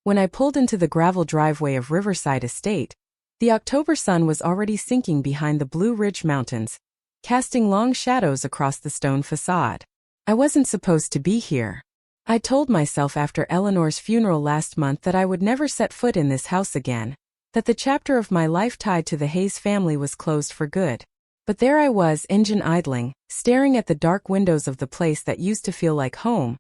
When I pulled into the gravel driveway of Riverside Estate, the October sun was already sinking behind the Blue Ridge Mountains, casting long shadows across the stone facade. I wasn't supposed to be here. I told myself after Eleanor's funeral last month that I would never set foot in this house again, that the chapter of my life tied to the Haze family was closed for good. But there I was, engine idling, staring at the dark windows of the place that used to feel like home,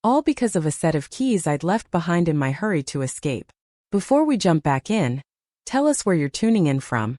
all because of a set of keys I'd left behind in my hurry to escape. Before we jump back in, tell us where you're tuning in from.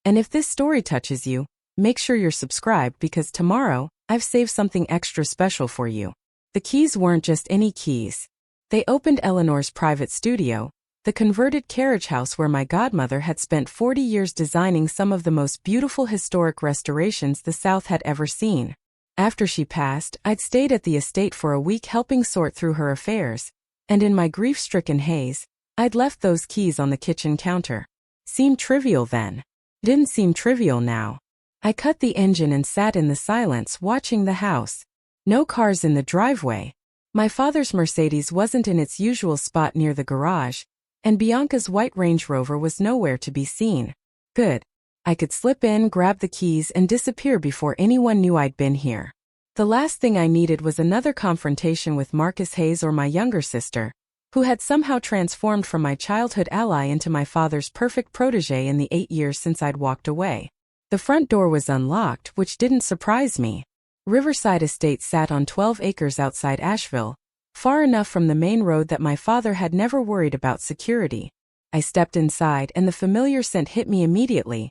And if this story touches you, make sure you're subscribed because tomorrow, I've saved something extra special for you. The keys weren't just any keys. They opened Eleanor's private studio, the converted carriage house where my godmother had spent 40 years designing some of the most beautiful historic restorations the South had ever seen. After she passed, I'd stayed at the estate for a week helping sort through her affairs, and in my grief-stricken haze, I'd left those keys on the kitchen counter. Seemed trivial then. Didn't seem trivial now. I cut the engine and sat in the silence watching the house. No cars in the driveway. My father's Mercedes wasn't in its usual spot near the garage, and Bianca's white Range Rover was nowhere to be seen. Good. I could slip in, grab the keys, and disappear before anyone knew I'd been here. The last thing I needed was another confrontation with Marcus Hayes or my younger sister, who had somehow transformed from my childhood ally into my father's perfect protégé in the 8 years since I'd walked away. The front door was unlocked, which didn't surprise me. Riverside Estate sat on 12 acres outside Asheville, far enough from the main road that my father had never worried about security. I stepped inside and the familiar scent hit me immediately.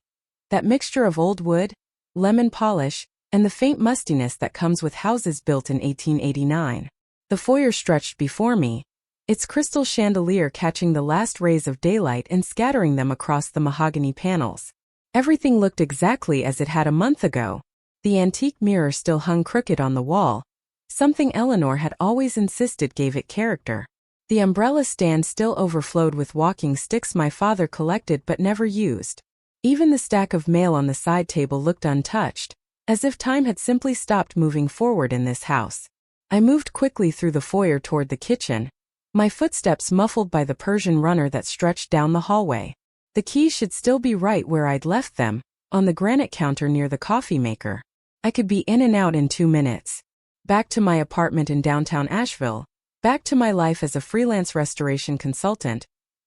That mixture of old wood, lemon polish, and the faint mustiness that comes with houses built in 1889. The foyer stretched before me, its crystal chandelier catching the last rays of daylight and scattering them across the mahogany panels. Everything looked exactly as it had a month ago. The antique mirror still hung crooked on the wall, something Eleanor had always insisted gave it character. The umbrella stand still overflowed with walking sticks my father collected but never used. Even the stack of mail on the side table looked untouched, as if time had simply stopped moving forward in this house. I moved quickly through the foyer toward the kitchen, my footsteps muffled by the Persian runner that stretched down the hallway. The keys should still be right where I'd left them, on the granite counter near the coffee maker. I could be in and out in 2 minutes. Back to my apartment in downtown Asheville, back to my life as a freelance restoration consultant,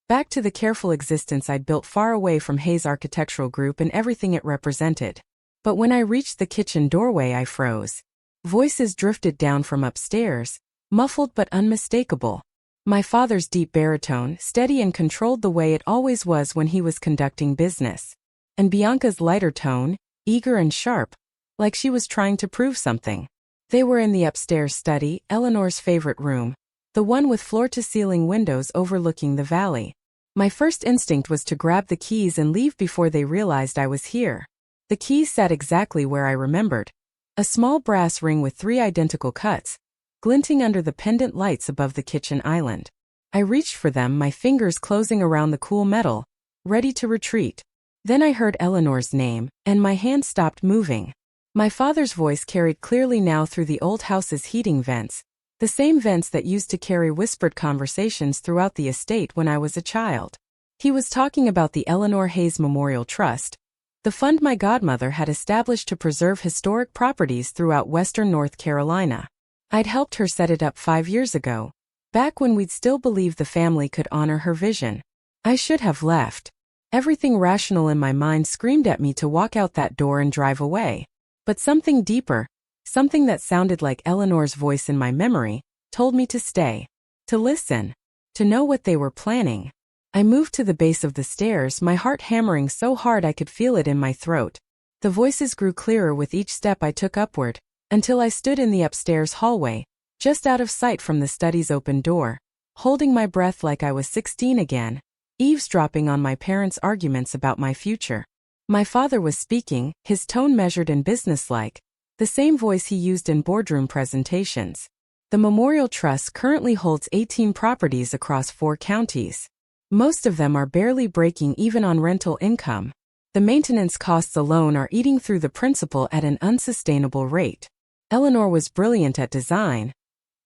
back to the careful existence I'd built far away from Haze Architectural Group and everything it represented. But when I reached the kitchen doorway I froze. Voices drifted down from upstairs, muffled but unmistakable. My father's deep baritone, steady and controlled the way it always was when he was conducting business. And Bianca's lighter tone, eager and sharp, like she was trying to prove something. They were in the upstairs study, Eleanor's favorite room, the one with floor-to-ceiling windows overlooking the valley. My first instinct was to grab the keys and leave before they realized I was here. The keys sat exactly where I remembered. A small brass ring with 3 identical cuts, glinting under the pendant lights above the kitchen island. I reached for them, my fingers closing around the cool metal, ready to retreat. Then I heard Eleanor's name, and my hand stopped moving. My father's voice carried clearly now through the old house's heating vents, the same vents that used to carry whispered conversations throughout the estate when I was a child. He was talking about the Eleanor Hayes Memorial Trust, the fund my godmother had established to preserve historic properties throughout western North Carolina. I'd helped her set it up 5 years ago, back when we'd still believed the family could honor her vision. I should have left. Everything rational in my mind screamed at me to walk out that door and drive away. But something deeper, something that sounded like Eleanor's voice in my memory, told me to stay, to listen, to know what they were planning. I moved to the base of the stairs, my heart hammering so hard I could feel it in my throat. The voices grew clearer with each step I took upward, until I stood in the upstairs hallway, just out of sight from the study's open door, holding my breath like I was 16 again, eavesdropping on my parents' arguments about my future. My father was speaking, his tone measured and businesslike, the same voice he used in boardroom presentations. The Memorial Trust currently holds 18 properties across 4 counties. Most of them are barely breaking even on rental income. The maintenance costs alone are eating through the principal at an unsustainable rate. Eleanor was brilliant at design,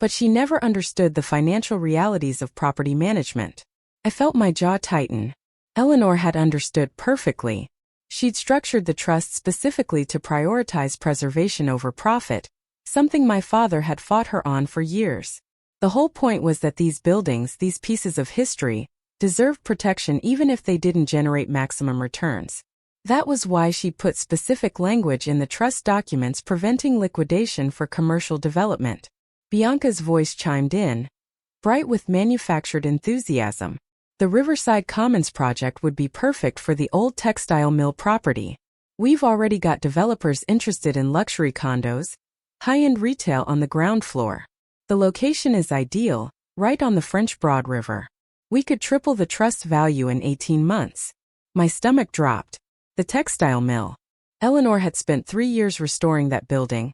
but she never understood the financial realities of property management. I felt my jaw tighten. Eleanor had understood perfectly. She'd structured the trust specifically to prioritize preservation over profit, something my father had fought her on for years. The whole point was that these buildings, these pieces of history, deserved protection even if they didn't generate maximum returns. That was why she put specific language in the trust documents preventing liquidation for commercial development. Bianca's voice chimed in, bright with manufactured enthusiasm. The Riverside Commons project would be perfect for the old textile mill property. We've already got developers interested in luxury condos, high-end retail on the ground floor. The location is ideal, right on the French Broad River. We could triple the trust value in 18 months. My stomach dropped. The textile mill. Eleanor had spent 3 years restoring that building.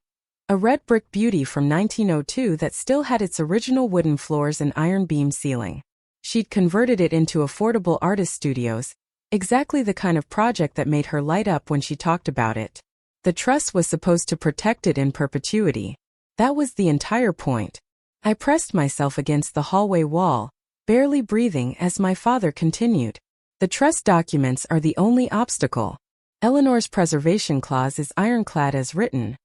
A red brick beauty from 1902 that still had its original wooden floors and iron beam ceiling. She'd converted it into affordable artist studios, exactly the kind of project that made her light up when she talked about it. The trust was supposed to protect it in perpetuity. That was the entire point. I pressed myself against the hallway wall, barely breathing as my father continued. The trust documents are the only obstacle. Eleanor's preservation clause is ironclad as written.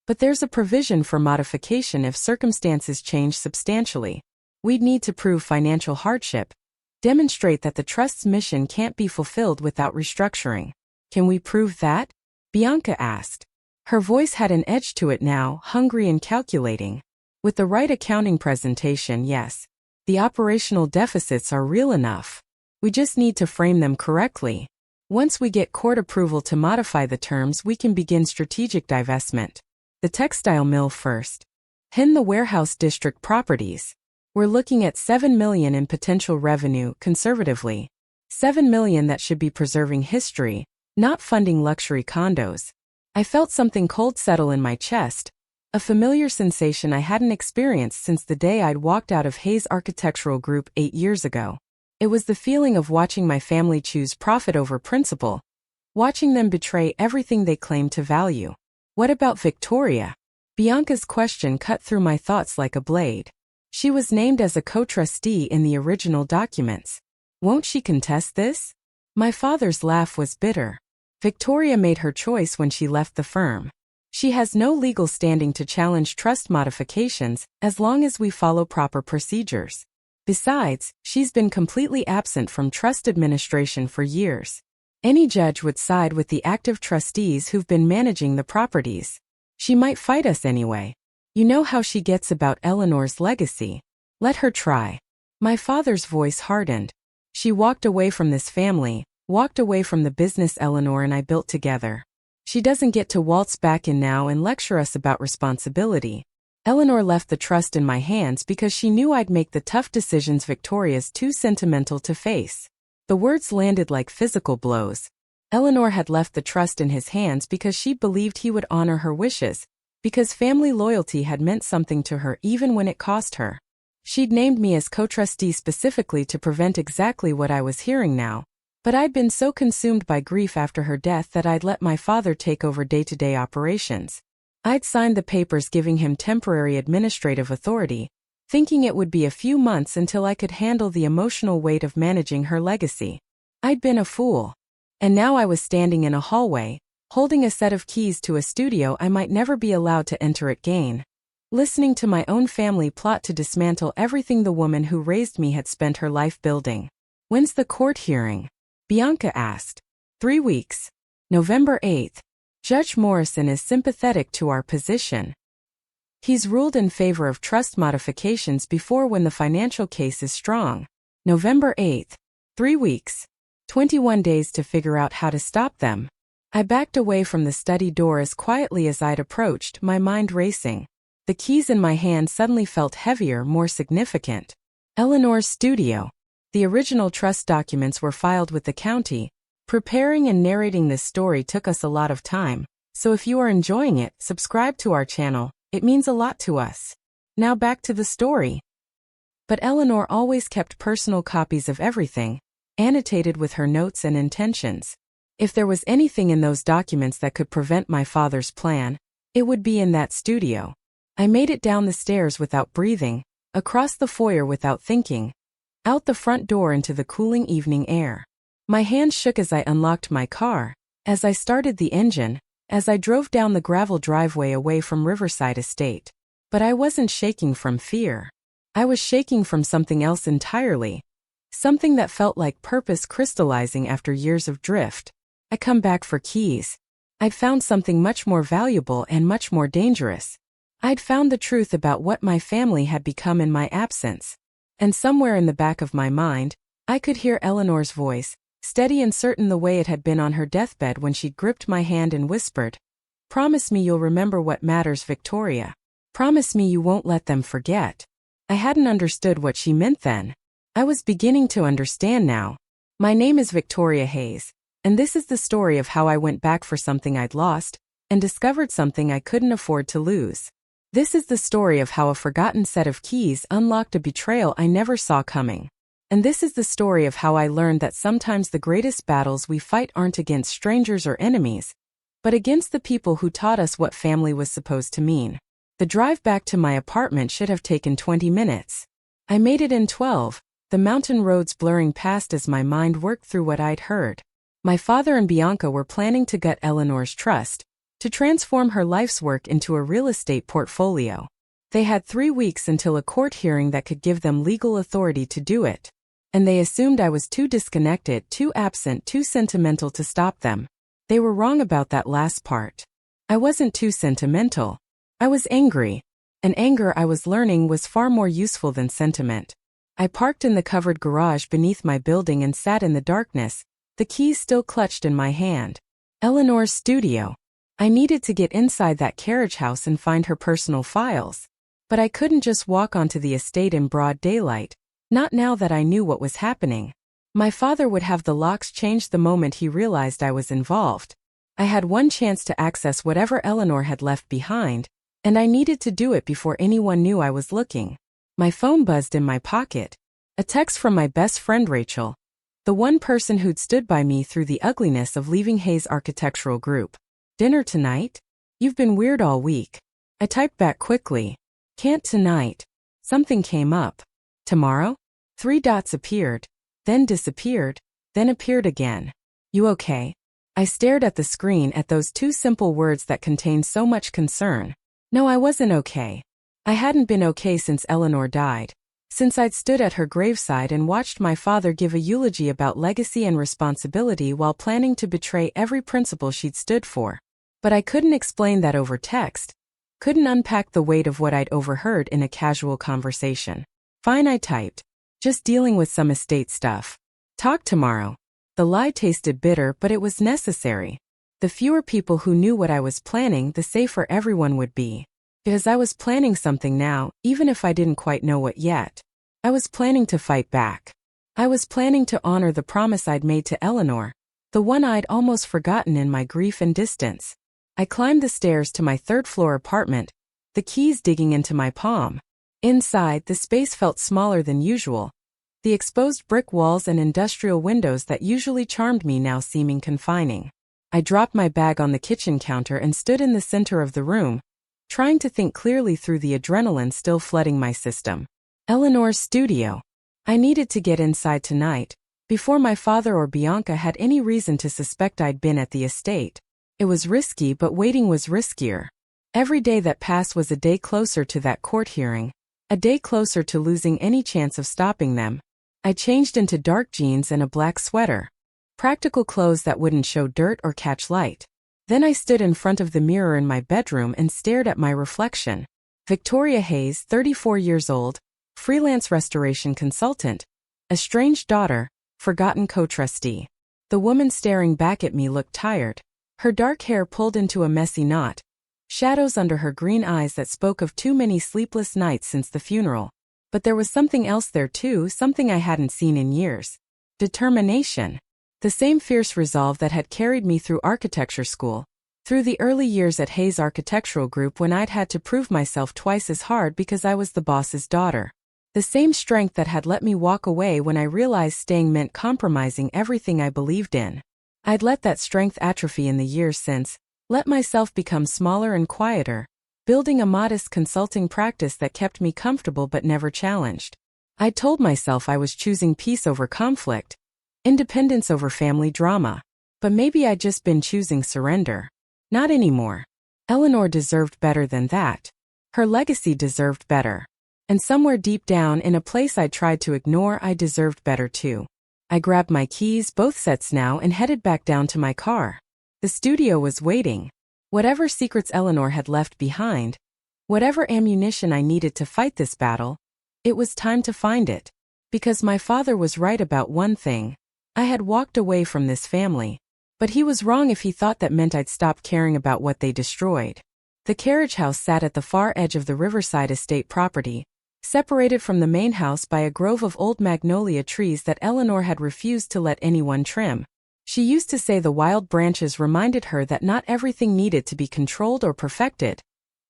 But there's a provision for modification if circumstances change substantially. We'd need to prove financial hardship, demonstrate that the trust's mission can't be fulfilled without restructuring. Can we prove that? Bianca asked. Her voice had an edge to it now, hungry and calculating. With the right accounting presentation, yes. The operational deficits are real enough. We just need to frame them correctly. Once we get court approval to modify the terms, we can begin strategic divestment. The textile mill first. The warehouse district properties. We're looking at $7 million in potential revenue, conservatively. $7 million that should be preserving history, not funding luxury condos. I felt something cold settle in my chest, a familiar sensation I hadn't experienced since the day I'd walked out of Haze Architectural Group 8 years ago. It was the feeling of watching my family choose profit over principle, watching them betray everything they claimed to value. What about Victoria? Bianca's question cut through my thoughts like a blade. She was named as a co-trustee in the original documents. Won't she contest this? My father's laugh was bitter. Victoria made her choice when she left the firm. She has no legal standing to challenge trust modifications as long as we follow proper procedures. Besides, she's been completely absent from trust administration for years. Any judge would side with the active trustees who've been managing the properties. She might fight us anyway. You know how she gets about Eleanor's legacy. Let her try. My father's voice hardened. She walked away from this family, walked away from the business Eleanor and I built together. She doesn't get to waltz back in now and lecture us about responsibility. Eleanor left the trust in my hands because she knew I'd make the tough decisions Victoria's too sentimental to face. The words landed like physical blows. Eleanor had left the trust in his hands because she believed he would honor her wishes, because family loyalty had meant something to her even when it cost her. She'd named me as co-trustee specifically to prevent exactly what I was hearing now, but I'd been so consumed by grief after her death that I'd let my father take over day-to-day operations. I'd signed the papers giving him temporary administrative authority, thinking it would be a few months until I could handle the emotional weight of managing her legacy. I'd been a fool. And now I was standing in a hallway, holding a set of keys to a studio I might never be allowed to enter again, listening to my own family plot to dismantle everything the woman who raised me had spent her life building. When's the court hearing? Bianca asked. 3 weeks. November 8th. Judge Morrison is sympathetic to our position. He's ruled in favor of trust modifications before when the financial case is strong. November 8th. 3 weeks. 21 days to figure out how to stop them. I backed away from the study door as quietly as I'd approached, my mind racing. The keys in my hand suddenly felt heavier, more significant. Eleanor's studio. The original trust documents were filed with the county. Preparing and narrating this story took us a lot of time, so if you are enjoying it, subscribe to our channel. It means a lot to us. Now back to the story. But Eleanor always kept personal copies of everything, annotated with her notes and intentions. If there was anything in those documents that could prevent my father's plan, it would be in that studio. I made it down the stairs without breathing, across the foyer without thinking. out the front door into the cooling evening air. My hands shook as I unlocked my car, as I started the engine, as I drove down the gravel driveway away from Riverside Estate. But I wasn't shaking from fear. I was shaking from something else entirely. Something that felt like purpose crystallizing after years of drift. I come back for keys. I'd found something much more valuable and much more dangerous. I'd found the truth about what my family had become in my absence. And somewhere in the back of my mind, I could hear Eleanor's voice, steady and certain the way it had been on her deathbed when she gripped my hand and whispered, "Promise me you'll remember what matters, Victoria. Promise me you won't let them forget." I hadn't understood what she meant then. I was beginning to understand now. My name is Victoria Haze, and this is the story of how I went back for something I'd lost, and discovered something I couldn't afford to lose. This is the story of how a forgotten set of keys unlocked a betrayal I never saw coming. And this is the story of how I learned that sometimes the greatest battles we fight aren't against strangers or enemies, but against the people who taught us what family was supposed to mean. The drive back to my apartment should have taken 20 minutes. I made it in 12. The mountain roads blurring past as my mind worked through what I'd heard. My father and Bianca were planning to gut Eleanor's trust, to transform her life's work into a real estate portfolio. They had 3 weeks until a court hearing that could give them legal authority to do it. And they assumed I was too disconnected, too absent, too sentimental to stop them. They were wrong about that last part. I wasn't too sentimental. I was angry. And anger, I was learning, was far more useful than sentiment. I parked in the covered garage beneath my building and sat in the darkness, the keys still clutched in my hand. Eleanor's studio. I needed to get inside that carriage house and find her personal files. But I couldn't just walk onto the estate in broad daylight, not now that I knew what was happening. My father would have the locks changed the moment he realized I was involved. I had one chance to access whatever Eleanor had left behind, and I needed to do it before anyone knew I was looking. My phone buzzed in my pocket. A text from my best friend Rachel, the one person who'd stood by me through the ugliness of leaving Haze Architectural Group. "Dinner tonight? You've been weird all week." I typed back quickly. "Can't tonight. Something came up." "Tomorrow?" 3 dots appeared, then disappeared, then appeared again. "You okay?" I stared at the screen at those 2 simple words that contained so much concern. No, I wasn't okay. I hadn't been okay since Eleanor died, since I'd stood at her graveside and watched my father give a eulogy about legacy and responsibility while planning to betray every principle she'd stood for. But I couldn't explain that over text, couldn't unpack the weight of what I'd overheard in a casual conversation. "Fine," I typed. "Just dealing with some estate stuff. Talk tomorrow." The lie tasted bitter, but it was necessary. The fewer people who knew what I was planning, the safer everyone would be. Because I was planning something now, even if I didn't quite know what yet. I was planning to fight back. I was planning to honor the promise I'd made to Eleanor, the one I'd almost forgotten in my grief and distance. I climbed the stairs to my 3rd-floor apartment, the keys digging into my palm. Inside, the space felt smaller than usual, the exposed brick walls and industrial windows that usually charmed me now seeming confining. I dropped my bag on the kitchen counter and stood in the center of the room, trying to think clearly through the adrenaline still flooding my system. Eleanor's studio. I needed to get inside tonight, before my father or Bianca had any reason to suspect I'd been at the estate. It was risky, but waiting was riskier. Every day that passed was a day closer to that court hearing, a day closer to losing any chance of stopping them. I changed into dark jeans and a black sweater. Practical clothes that wouldn't show dirt or catch light. Then I stood in front of the mirror in my bedroom and stared at my reflection. Victoria Haze, 34 years old, freelance restoration consultant, estranged daughter, forgotten co-trustee. The woman staring back at me looked tired, her dark hair pulled into a messy knot, shadows under her green eyes that spoke of too many sleepless nights since the funeral. But there was something else there too, something I hadn't seen in years. Determination. The same fierce resolve that had carried me through architecture school, through the early years at Haze Architectural Group when I'd had to prove myself twice as hard because I was the boss's daughter. The same strength that had let me walk away when I realized staying meant compromising everything I believed in. I'd let that strength atrophy in the years since, let myself become smaller and quieter, building a modest consulting practice that kept me comfortable but never challenged. I told myself I was choosing peace over conflict, independence over family drama. But maybe I'd just been choosing surrender. Not anymore. Eleanor deserved better than that. Her legacy deserved better. And somewhere deep down in a place I tried to ignore, I deserved better too. I grabbed my keys, both sets now, and headed back down to my car. The studio was waiting. Whatever secrets Eleanor had left behind, whatever ammunition I needed to fight this battle, it was time to find it. Because my father was right about one thing. I had walked away from this family. But he was wrong if he thought that meant I'd stop caring about what they destroyed. The carriage house sat at the far edge of the Riverside Estate property, separated from the main house by a grove of old magnolia trees that Eleanor had refused to let anyone trim. She used to say the wild branches reminded her that not everything needed to be controlled or perfected,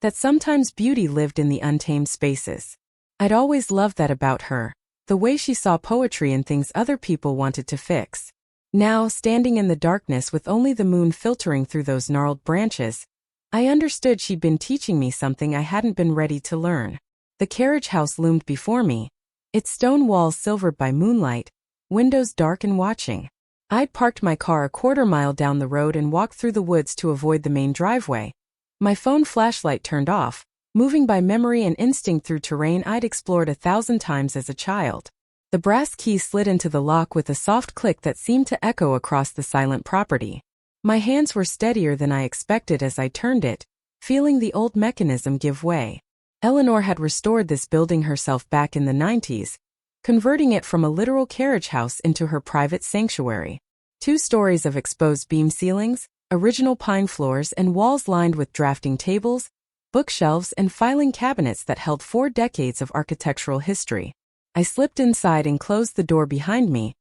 that sometimes beauty lived in the untamed spaces. I'd always loved that about her, the way she saw poetry in things other people wanted to fix. Now, standing in the darkness with only the moon filtering through those gnarled branches, I understood she'd been teaching me something I hadn't been ready to learn. The carriage house loomed before me, its stone walls silvered by moonlight, windows dark and watching. I'd parked my car a quarter-mile down the road and walked through the woods to avoid the main driveway. My phone flashlight turned off, moving by memory and instinct through terrain I'd explored 1,000 times as a child. The brass key slid into the lock with a soft click that seemed to echo across the silent property. My hands were steadier than I expected as I turned it, feeling the old mechanism give way. Eleanor had restored this building herself back in the 90s, converting it from a literal carriage house into her private sanctuary. 2 stories of exposed beam ceilings, original pine floors, and walls lined with drafting tables, bookshelves, and filing cabinets that held 4 decades of architectural history. I slipped inside and closed the door behind me,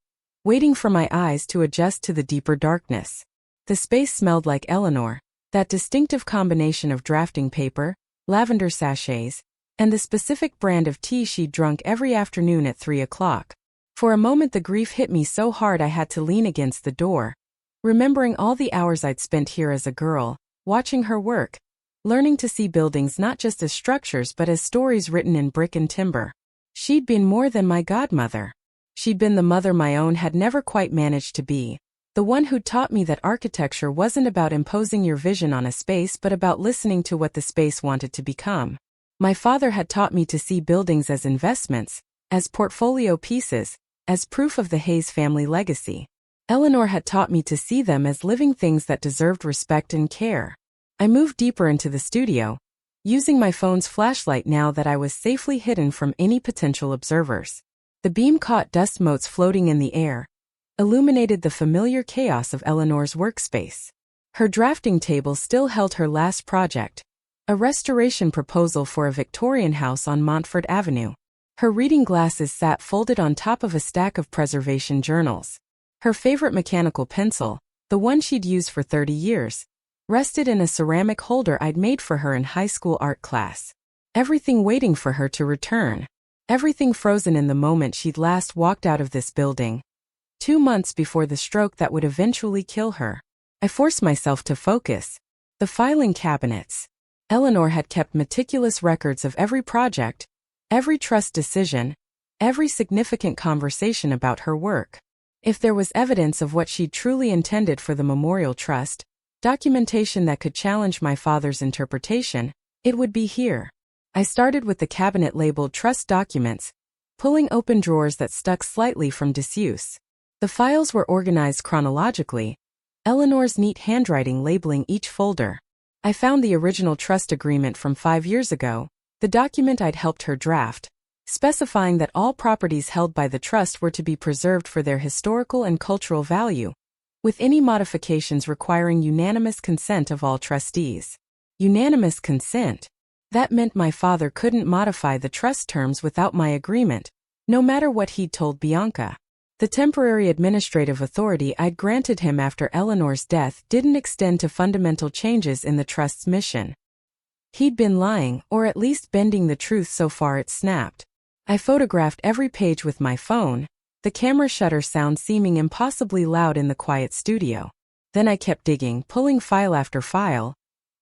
waiting for my eyes to adjust to the deeper darkness. The space smelled like Eleanor, that distinctive combination of drafting paper, lavender sachets, and the specific brand of tea she'd drunk every afternoon at 3 o'clock. For a moment the grief hit me so hard I had to lean against the door, remembering all the hours I'd spent here as a girl, watching her work, learning to see buildings not just as structures but as stories written in brick and timber. She'd been more than my godmother. She'd been the mother my own had never quite managed to be, the one who'd taught me that architecture wasn't about imposing your vision on a space but about listening to what the space wanted to become. My father had taught me to see buildings as investments, as portfolio pieces, as proof of the Haze family legacy. Eleanor had taught me to see them as living things that deserved respect and care. I moved deeper into the studio, using my phone's flashlight now that I was safely hidden from any potential observers. The beam caught dust motes floating in the air, illuminated the familiar chaos of Eleanor's workspace. Her drafting table still held her last project, a restoration proposal for a Victorian house on Montfort Avenue. Her reading glasses sat folded on top of a stack of preservation journals. Her favorite mechanical pencil, the one she'd used for 30 years, rested in a ceramic holder I'd made for her in high school art class. Everything waiting for her to return. Everything frozen in the moment she'd last walked out of this building. 2 months before the stroke that would eventually kill her. I forced myself to focus. The filing cabinets. Eleanor had kept meticulous records of every project, every trust decision, every significant conversation about her work. If there was evidence of what she'd truly intended for the Memorial Trust, documentation that could challenge my father's interpretation, it would be here. I started with the cabinet labeled Trust Documents, pulling open drawers that stuck slightly from disuse. The files were organized chronologically, Eleanor's neat handwriting labeling each folder. I found the original trust agreement from 5 years ago, the document I'd helped her draft, specifying that all properties held by the trust were to be preserved for their historical and cultural value, with any modifications requiring unanimous consent of all trustees. Unanimous consent? That meant my father couldn't modify the trust terms without my agreement, no matter what he'd told Bianca. The temporary administrative authority I'd granted him after Eleanor's death didn't extend to fundamental changes in the trust's mission. He'd been lying, or at least bending the truth so far it snapped. I photographed every page with my phone, the camera shutter sound seeming impossibly loud in the quiet studio. Then I kept digging, pulling file after file,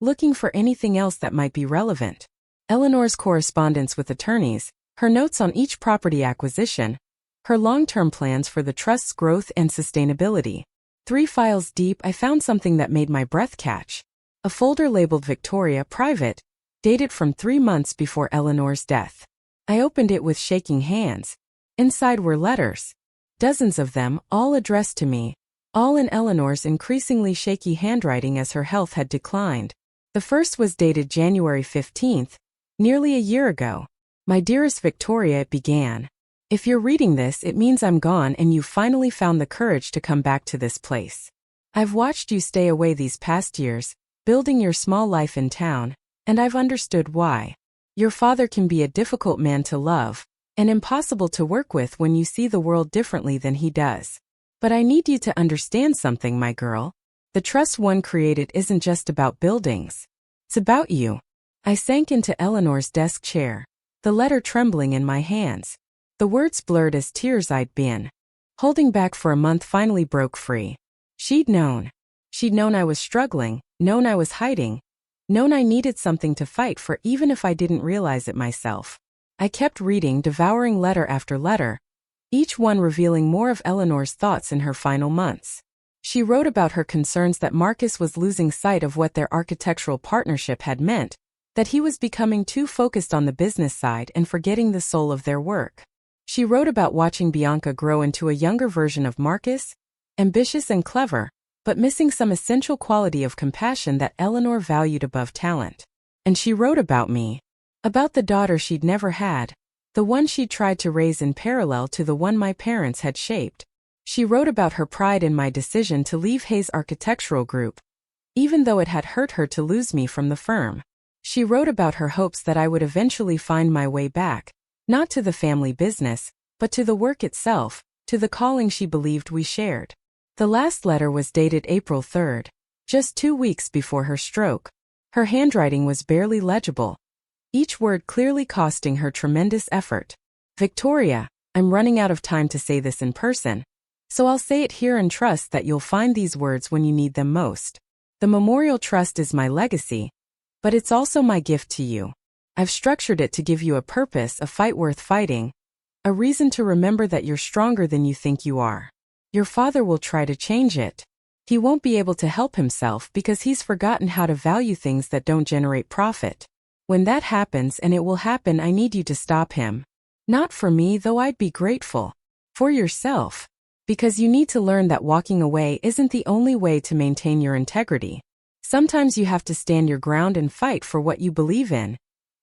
looking for anything else that might be relevant. Eleanor's correspondence with attorneys, her notes on each property acquisition, her long-term plans for the trust's growth and sustainability. 3 files deep, I found something that made my breath catch. A folder labeled Victoria Private, dated from 3 months before Eleanor's death. I opened it with shaking hands. Inside were letters. Dozens of them, all addressed to me, all in Eleanor's increasingly shaky handwriting as her health had declined. The first was dated January 15th, nearly a year ago. My dearest Victoria, it began. If you're reading this, it means I'm gone and you've finally found the courage to come back to this place. I've watched you stay away these past years, building your small life in town, and I've understood why. Your father can be a difficult man to love, and impossible to work with when you see the world differently than he does. But I need you to understand something, my girl. The trust one created isn't just about buildings. It's about you. I sank into Eleanor's desk chair, the letter trembling in my hands. The words blurred as tears I'd been holding back for a month finally broke free. She'd known. She'd known I was struggling, known I was hiding, known I needed something to fight for even if I didn't realize it myself. I kept reading, devouring letter after letter, each one revealing more of Eleanor's thoughts in her final months. She wrote about her concerns that Marcus was losing sight of what their architectural partnership had meant, that he was becoming too focused on the business side and forgetting the soul of their work. She wrote about watching Bianca grow into a younger version of Marcus, ambitious and clever, but missing some essential quality of compassion that Eleanor valued above talent. And she wrote about me, about the daughter she'd never had, the one she'd tried to raise in parallel to the one my parents had shaped. She wrote about her pride in my decision to leave Haze Architectural Group, even though it had hurt her to lose me from the firm. She wrote about her hopes that I would eventually find my way back, not to the family business, but to the work itself, to the calling she believed we shared. The last letter was dated April 3rd, just 2 weeks before her stroke. Her handwriting was barely legible, each word clearly costing her tremendous effort. Victoria, I'm running out of time to say this in person, so I'll say it here and trust that you'll find these words when you need them most. The Memorial Trust is my legacy, but it's also my gift to you. I've structured it to give you a purpose, a fight worth fighting, a reason to remember that you're stronger than you think you are. Your father will try to change it. He won't be able to help himself because he's forgotten how to value things that don't generate profit. When that happens, and it will happen, I need you to stop him. Not for me, though I'd be grateful. For yourself. Because you need to learn that walking away isn't the only way to maintain your integrity. Sometimes you have to stand your ground and fight for what you believe in,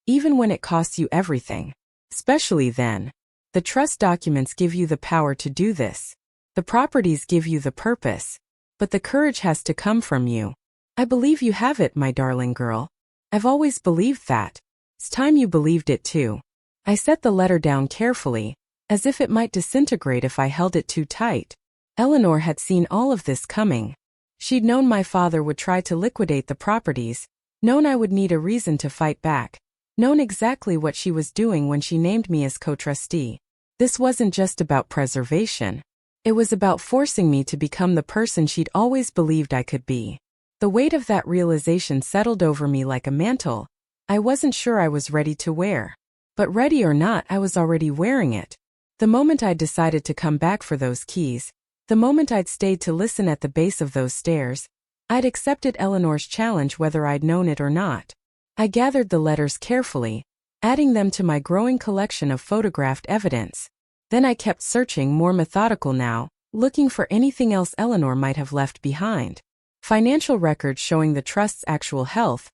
even when it costs you everything. Especially then. The trust documents give you the power to do this. The properties give you the purpose. But the courage has to come from you. I believe you have it, my darling girl. I've always believed that. It's time you believed it too. I set the letter down carefully, as if it might disintegrate if I held it too tight. Eleanor had seen all of this coming. She'd known my father would try to liquidate the properties, known I would need a reason to fight back, known exactly what she was doing when she named me as co-trustee. This wasn't just about preservation. It was about forcing me to become the person she'd always believed I could be. The weight of that realization settled over me like a mantle I wasn't sure I was ready to wear. But ready or not, I was already wearing it. The moment I'd decided to come back for those keys, the moment I'd stayed to listen at the base of those stairs, I'd accepted Eleanor's challenge whether I'd known it or not. I gathered the letters carefully, adding them to my growing collection of photographed evidence. Then I kept searching, more methodical now, looking for anything else Eleanor might have left behind. Financial records showing the trust's actual health,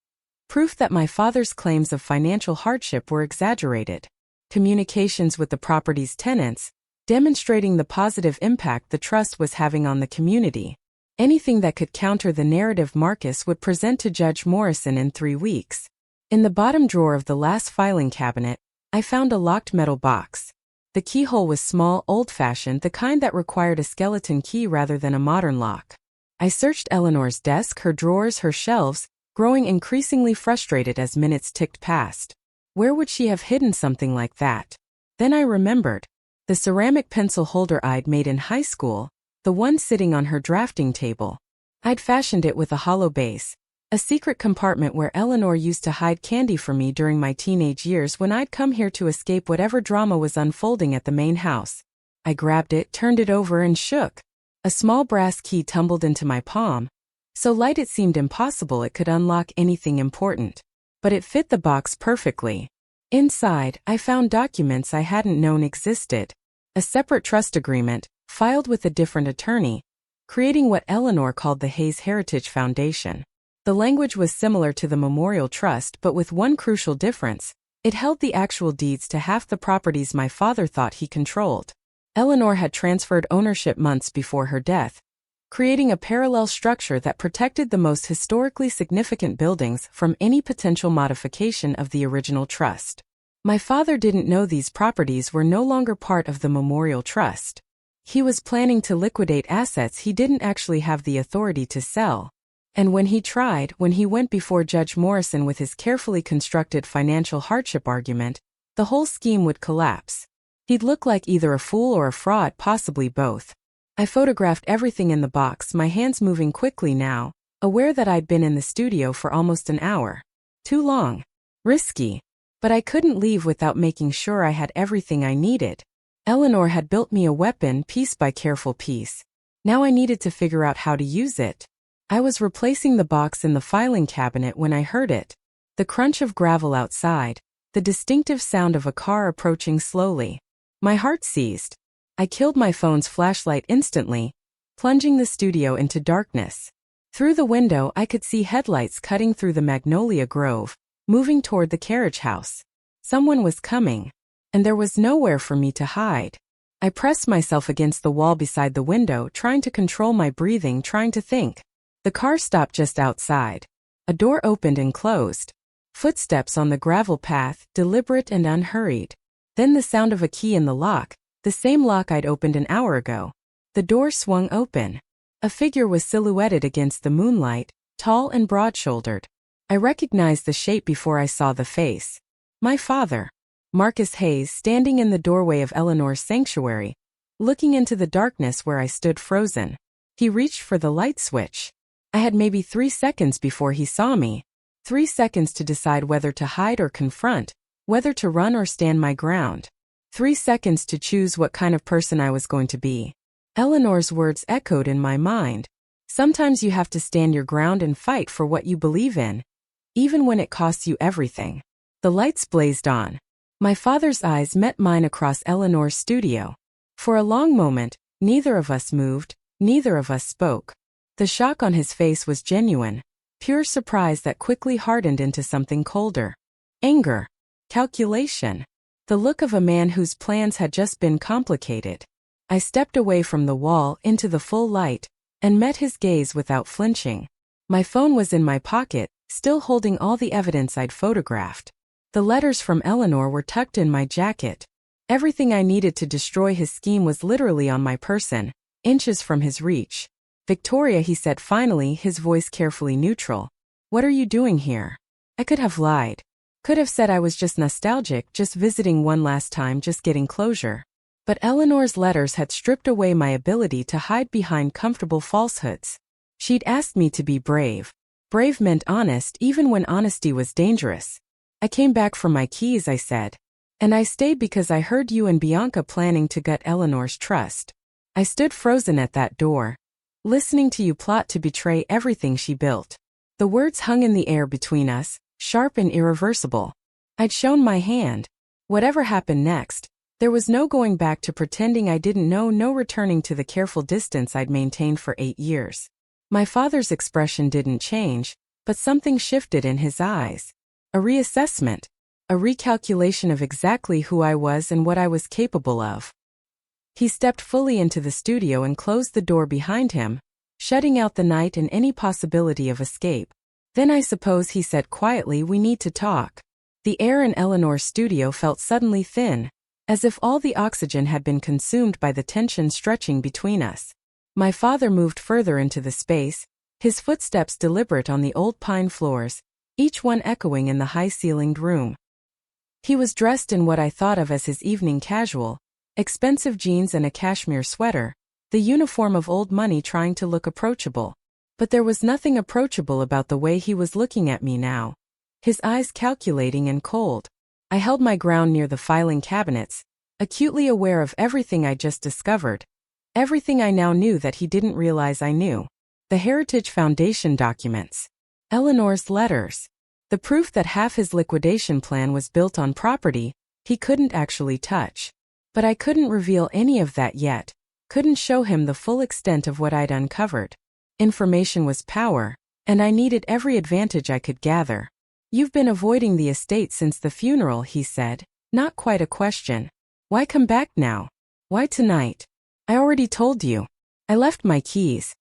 proof that my father's claims of financial hardship were exaggerated. Communications with the property's tenants, demonstrating the positive impact the trust was having on the community. Anything that could counter the narrative Marcus would present to Judge Morrison in 3 weeks. In the bottom drawer of the last filing cabinet, I found a locked metal box. The keyhole was small, old-fashioned, the kind that required a skeleton key rather than a modern lock. I searched Eleanor's desk, her drawers, her shelves, growing increasingly frustrated as minutes ticked past. Where would she have hidden something like that? Then I remembered. The ceramic pencil holder I'd made in high school, the one sitting on her drafting table. I'd fashioned it with a hollow base, A secret compartment where Eleanor used to hide candy from me during my teenage years when I'd come here to escape whatever drama was unfolding at the main house. I grabbed it, turned it over, and shook. A small brass key tumbled into my palm. So light it seemed impossible it could unlock anything important. But it fit the box perfectly. Inside, I found documents I hadn't known existed. A separate trust agreement, filed with a different attorney, creating what Eleanor called the Haze Heritage Foundation. The language was similar to the Memorial Trust but with one crucial difference. It held the actual deeds to half the properties my father thought he controlled. Eleanor had transferred ownership months before her death, creating a parallel structure that protected the most historically significant buildings from any potential modification of the original trust. My father didn't know these properties were no longer part of the Memorial Trust. He was planning to liquidate assets he didn't actually have the authority to sell. And when he went before Judge Morrison with his carefully constructed financial hardship argument, the whole scheme would collapse. He'd look like either a fool or a fraud, possibly both. I photographed everything in the box, my hands moving quickly now, aware that I'd been in the studio for almost an hour. Too long. Risky. But I couldn't leave without making sure I had everything I needed. Eleanor had built me a weapon piece by careful piece. Now I needed to figure out how to use it. I was replacing the box in the filing cabinet when I heard it. The crunch of gravel outside, the distinctive sound of a car approaching slowly. My heart seized. I killed my phone's flashlight instantly, plunging the studio into darkness. Through the window I could see headlights cutting through the magnolia grove, moving toward the carriage house. Someone was coming, and there was nowhere for me to hide. I pressed myself against the wall beside the window, trying to control my breathing, trying to think. The car stopped just outside. A door opened and closed. Footsteps on the gravel path, deliberate and unhurried. Then the sound of a key in the lock, the same lock I'd opened an hour ago. The door swung open. A figure was silhouetted against the moonlight, tall and broad-shouldered. I recognized the shape before I saw the face. My father, Marcus Haze, standing in the doorway of Eleanor's sanctuary, looking into the darkness where I stood frozen. He reached for the light switch. I had maybe 3 seconds before he saw me. 3 seconds to decide whether to hide or confront, whether to run or stand my ground. 3 seconds to choose what kind of person I was going to be. Eleanor's words echoed in my mind. Sometimes you have to stand your ground and fight for what you believe in, even when it costs you everything. The lights blazed on. My father's eyes met mine across Eleanor's studio. For a long moment, neither of us moved, neither of us spoke. The shock on his face was genuine, pure surprise that quickly hardened into something colder. Anger. Calculation. The look of a man whose plans had just been complicated. I stepped away from the wall into the full light, and met his gaze without flinching. My phone was in my pocket, still holding all the evidence I'd photographed. The letters from Eleanor were tucked in my jacket. Everything I needed to destroy his scheme was literally on my person, inches from his reach. "Victoria," he said finally, his voice carefully neutral. "What are you doing here?" I could have lied. Could have said I was just nostalgic, just visiting one last time, just getting closure. But Eleanor's letters had stripped away my ability to hide behind comfortable falsehoods. She'd asked me to be brave. Brave meant honest, even when honesty was dangerous. "I came back for my keys," I said. "And I stayed because I heard you and Bianca planning to gut Eleanor's trust." I stood frozen at that door, listening to you plot to betray everything she built. The words hung in the air between us, sharp and irreversible. I'd shown my hand. Whatever happened next, there was no going back to pretending I didn't know, no returning to the careful distance I'd maintained for 8 years. My father's expression didn't change, but something shifted in his eyes. A reassessment. A recalculation of exactly who I was and what I was capable of. He stepped fully into the studio and closed the door behind him, shutting out the night and any possibility of escape. "Then I suppose," he said quietly, "we need to talk." The air in Eleanor's studio felt suddenly thin, as if all the oxygen had been consumed by the tension stretching between us. My father moved further into the space, his footsteps deliberate on the old pine floors, each one echoing in the high-ceilinged room. He was dressed in what I thought of as his evening casual, expensive jeans and a cashmere sweater, the uniform of old money trying to look approachable. But there was nothing approachable about the way he was looking at me now. His eyes calculating and cold. I held my ground near the filing cabinets, acutely aware of everything I just discovered. Everything I now knew that he didn't realize I knew. The Heritage Foundation documents. Eleanor's letters. The proof that half his liquidation plan was built on property he couldn't actually touch. But I couldn't reveal any of that yet, couldn't show him the full extent of what I'd uncovered. Information was power, and I needed every advantage I could gather. "You've been avoiding the estate since the funeral," he said. Not quite a question. "Why come back now? Why tonight?" "I already told you. I left my keys."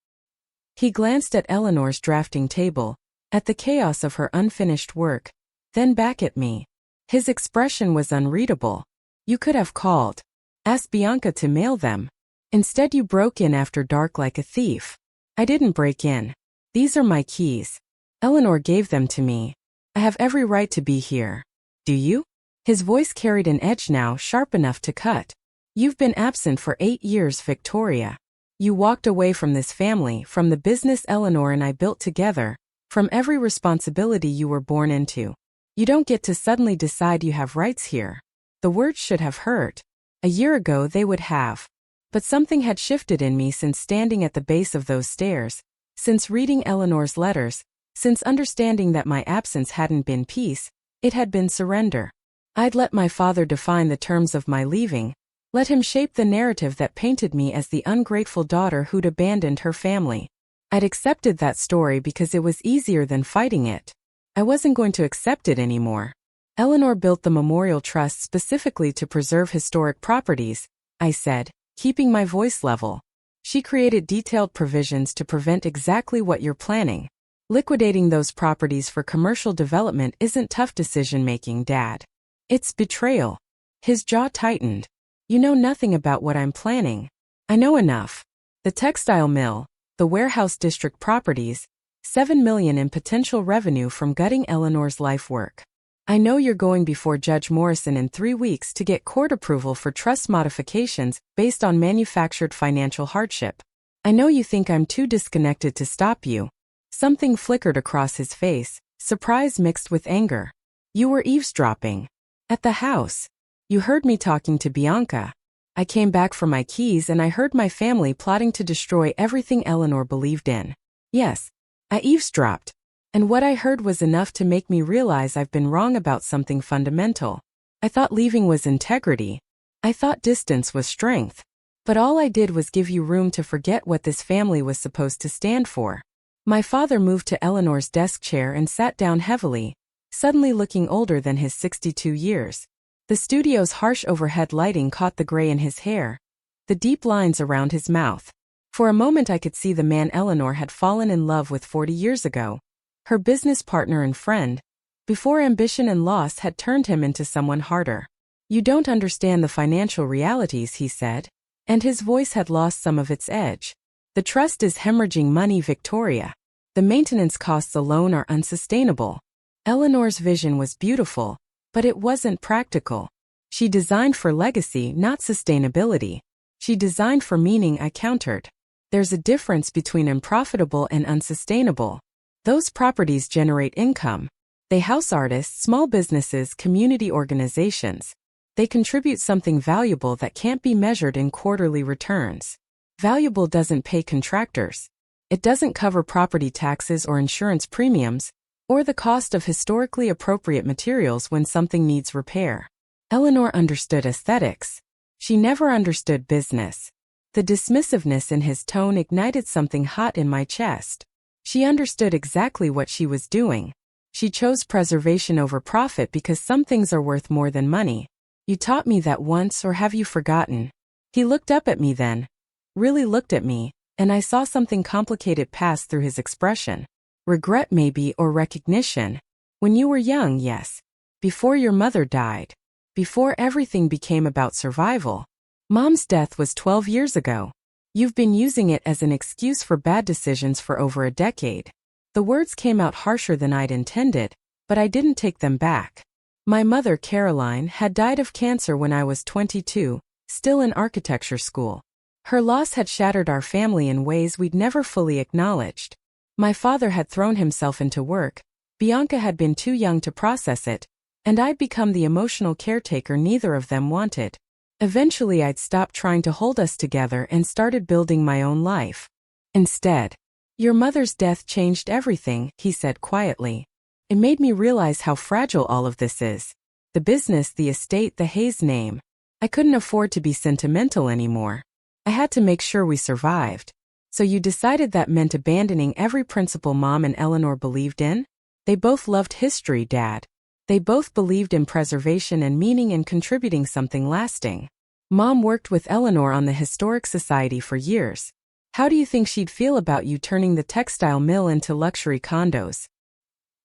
He glanced at Eleanor's drafting table, at the chaos of her unfinished work, then back at me. His expression was unreadable. "You could have called. Asked Bianca to mail them. Instead you broke in after dark like a thief." "I didn't break in. These are my keys. Eleanor gave them to me. I have every right to be here." "Do you?" His voice carried an edge now sharp enough to cut. "You've been absent for 8 years, Victoria. You walked away from this family, from the business Eleanor and I built together, from every responsibility you were born into. You don't get to suddenly decide you have rights here." The words should have hurt. A year ago they would have. But something had shifted in me since standing at the base of those stairs, since reading Eleanor's letters, since understanding that my absence hadn't been peace, it had been surrender. I'd let my father define the terms of my leaving, let him shape the narrative that painted me as the ungrateful daughter who'd abandoned her family. I'd accepted that story because it was easier than fighting it. I wasn't going to accept it anymore. "Eleanor built the memorial trust specifically to preserve historic properties," I said, keeping my voice level. "She created detailed provisions to prevent exactly what you're planning. Liquidating those properties for commercial development isn't tough decision-making, Dad. It's betrayal." His jaw tightened. "You know nothing about what I'm planning." "I know enough. The textile mill, the warehouse district properties, $7 million in potential revenue from gutting Eleanor's life work. I know you're going before Judge Morrison in 3 weeks to get court approval for trust modifications based on manufactured financial hardship. I know you think I'm too disconnected to stop you." Something flickered across his face, surprise mixed with anger. "You were eavesdropping. At the house. You heard me talking to Bianca. I came back for my keys and I heard my family plotting to destroy everything Eleanor believed in. Yes, I eavesdropped. And what I heard was enough to make me realize I've been wrong about something fundamental. I thought leaving was integrity. I thought distance was strength. But all I did was give you room to forget what this family was supposed to stand for." My father moved to Eleanor's desk chair and sat down heavily, suddenly looking older than his 62 years. The studio's harsh overhead lighting caught the gray in his hair, the deep lines around his mouth. For a moment I could see the man Eleanor had fallen in love with 40 years ago. Her business partner and friend, before ambition and loss had turned him into someone harder. "You don't understand the financial realities," he said, and his voice had lost some of its edge. "The trust is hemorrhaging money, Victoria. The maintenance costs alone are unsustainable." Eleanor's vision was beautiful, but it wasn't practical. She designed for legacy, not sustainability. She designed for meaning, I countered. "There's a difference between unprofitable and unsustainable. Those properties generate income. They house artists, small businesses, community organizations. They contribute something valuable that can't be measured in quarterly returns. Valuable doesn't pay contractors. It doesn't cover property taxes or insurance premiums, or the cost of historically appropriate materials when something needs repair." Eleanor understood aesthetics. She never understood business. The dismissiveness in his tone ignited something hot in my chest. She understood exactly what she was doing. She chose preservation over profit because some things are worth more than money. "You taught me that once, or have you forgotten?" He looked up at me then. Really looked at me, and I saw something complicated pass through his expression. "Regret maybe, or recognition. When you were young, yes. Before your mother died. Before everything became about survival. Mom's death was 12 years ago. You've been using it as an excuse for bad decisions for over a decade." The words came out harsher than I'd intended, but I didn't take them back. My mother, Caroline, had died of cancer when I was 22, still in architecture school. Her loss had shattered our family in ways we'd never fully acknowledged. My father had thrown himself into work, Bianca had been too young to process it, and I'd become the emotional caretaker neither of them wanted. Eventually I'd stopped trying to hold us together and started building my own life. Instead, your mother's death changed everything, he said quietly. It made me realize how fragile all of this is. The business, the estate, the Haze name. I couldn't afford to be sentimental anymore. I had to make sure we survived. So you decided that meant abandoning every principle Mom and Eleanor believed in? They both loved history, Dad. They both believed in preservation and meaning and contributing something lasting. Mom worked with Eleanor on the Historic Society for years. How do you think she'd feel about you turning the textile mill into luxury condos?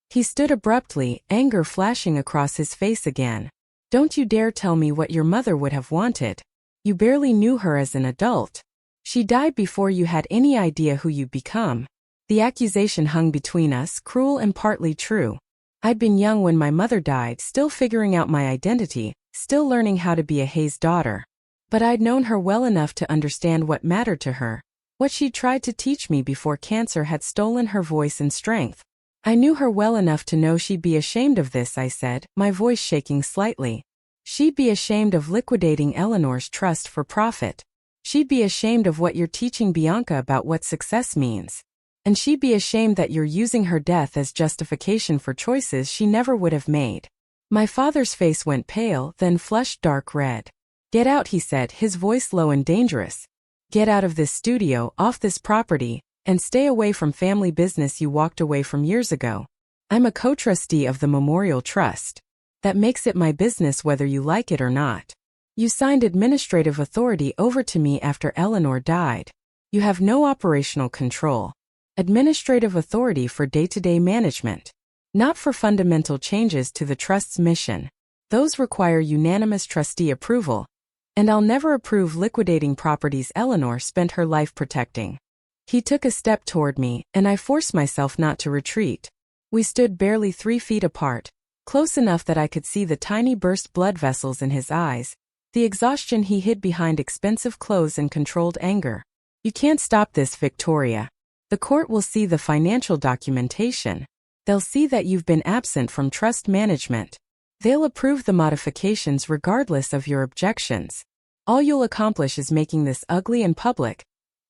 He stood abruptly, anger flashing across his face again. Don't you dare tell me what your mother would have wanted. You barely knew her as an adult. She died before you had any idea who you'd become. The accusation hung between us, cruel and partly true. I'd been young when my mother died, still figuring out my identity, still learning how to be a Haze daughter. But I'd known her well enough to understand what mattered to her, what she'd tried to teach me before cancer had stolen her voice and strength. I knew her well enough to know she'd be ashamed of this, I said, my voice shaking slightly. She'd be ashamed of liquidating Eleanor's trust for profit. She'd be ashamed of what you're teaching Bianca about what success means. And she'd be ashamed that you're using her death as justification for choices she never would have made. My father's face went pale, then flushed dark red. Get out, he said, his voice low and dangerous. Get out of this studio, off this property, and stay away from family business you walked away from years ago. I'm a co-trustee of the Memorial Trust. That makes it my business whether you like it or not. You signed administrative authority over to me after Eleanor died. You have no operational control. Administrative authority for day-to-day management. Not for fundamental changes to the trust's mission. Those require unanimous trustee approval. And I'll never approve liquidating properties Eleanor spent her life protecting. He took a step toward me, and I forced myself not to retreat. We stood barely 3 feet apart, close enough that I could see the tiny burst blood vessels in his eyes, the exhaustion he hid behind expensive clothes and controlled anger. You can't stop this, Victoria. The court will see the financial documentation. They'll see that you've been absent from trust management. They'll approve the modifications regardless of your objections. All you'll accomplish is making this ugly and public,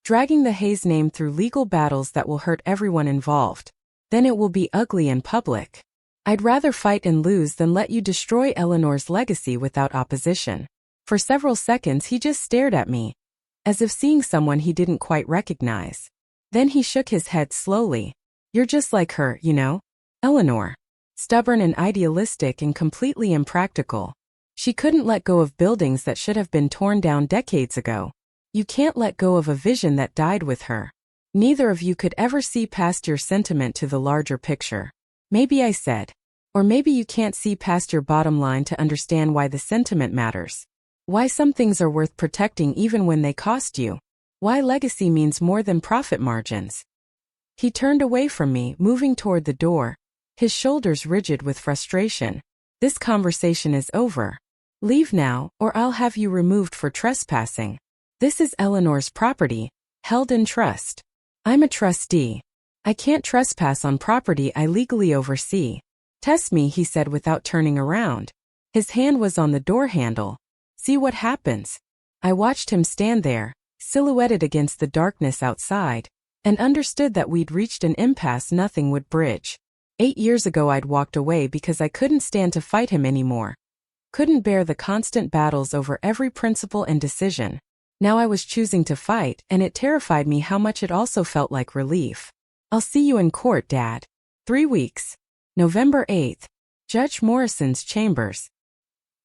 dragging the Haze name through legal battles that will hurt everyone involved. Then it will be ugly and public. I'd rather fight and lose than let you destroy Eleanor's legacy without opposition. For several seconds he just stared at me, as if seeing someone he didn't quite recognize. Then he shook his head slowly. You're just like her, you know? Eleanor. Stubborn and idealistic and completely impractical. She couldn't let go of buildings that should have been torn down decades ago. You can't let go of a vision that died with her. Neither of you could ever see past your sentiment to the larger picture. Maybe, I said. Or maybe you can't see past your bottom line to understand why the sentiment matters. Why some things are worth protecting even when they cost you. Why legacy means more than profit margins. He turned away from me, moving toward the door, his shoulders rigid with frustration. This conversation is over. Leave now, or I'll have you removed for trespassing. This is Eleanor's property, held in trust. I'm a trustee. I can't trespass on property I legally oversee. Test me, he said without turning around. His hand was on the door handle. See what happens. I watched him stand there, silhouetted against the darkness outside, and understood that we'd reached an impasse nothing would bridge. 8 years ago I'd walked away because I couldn't stand to fight him anymore. Couldn't bear the constant battles over every principle and decision. Now I was choosing to fight, and it terrified me how much it also felt like relief. I'll see you in court, Dad. 3 weeks. November 8th. Judge Morrison's chambers.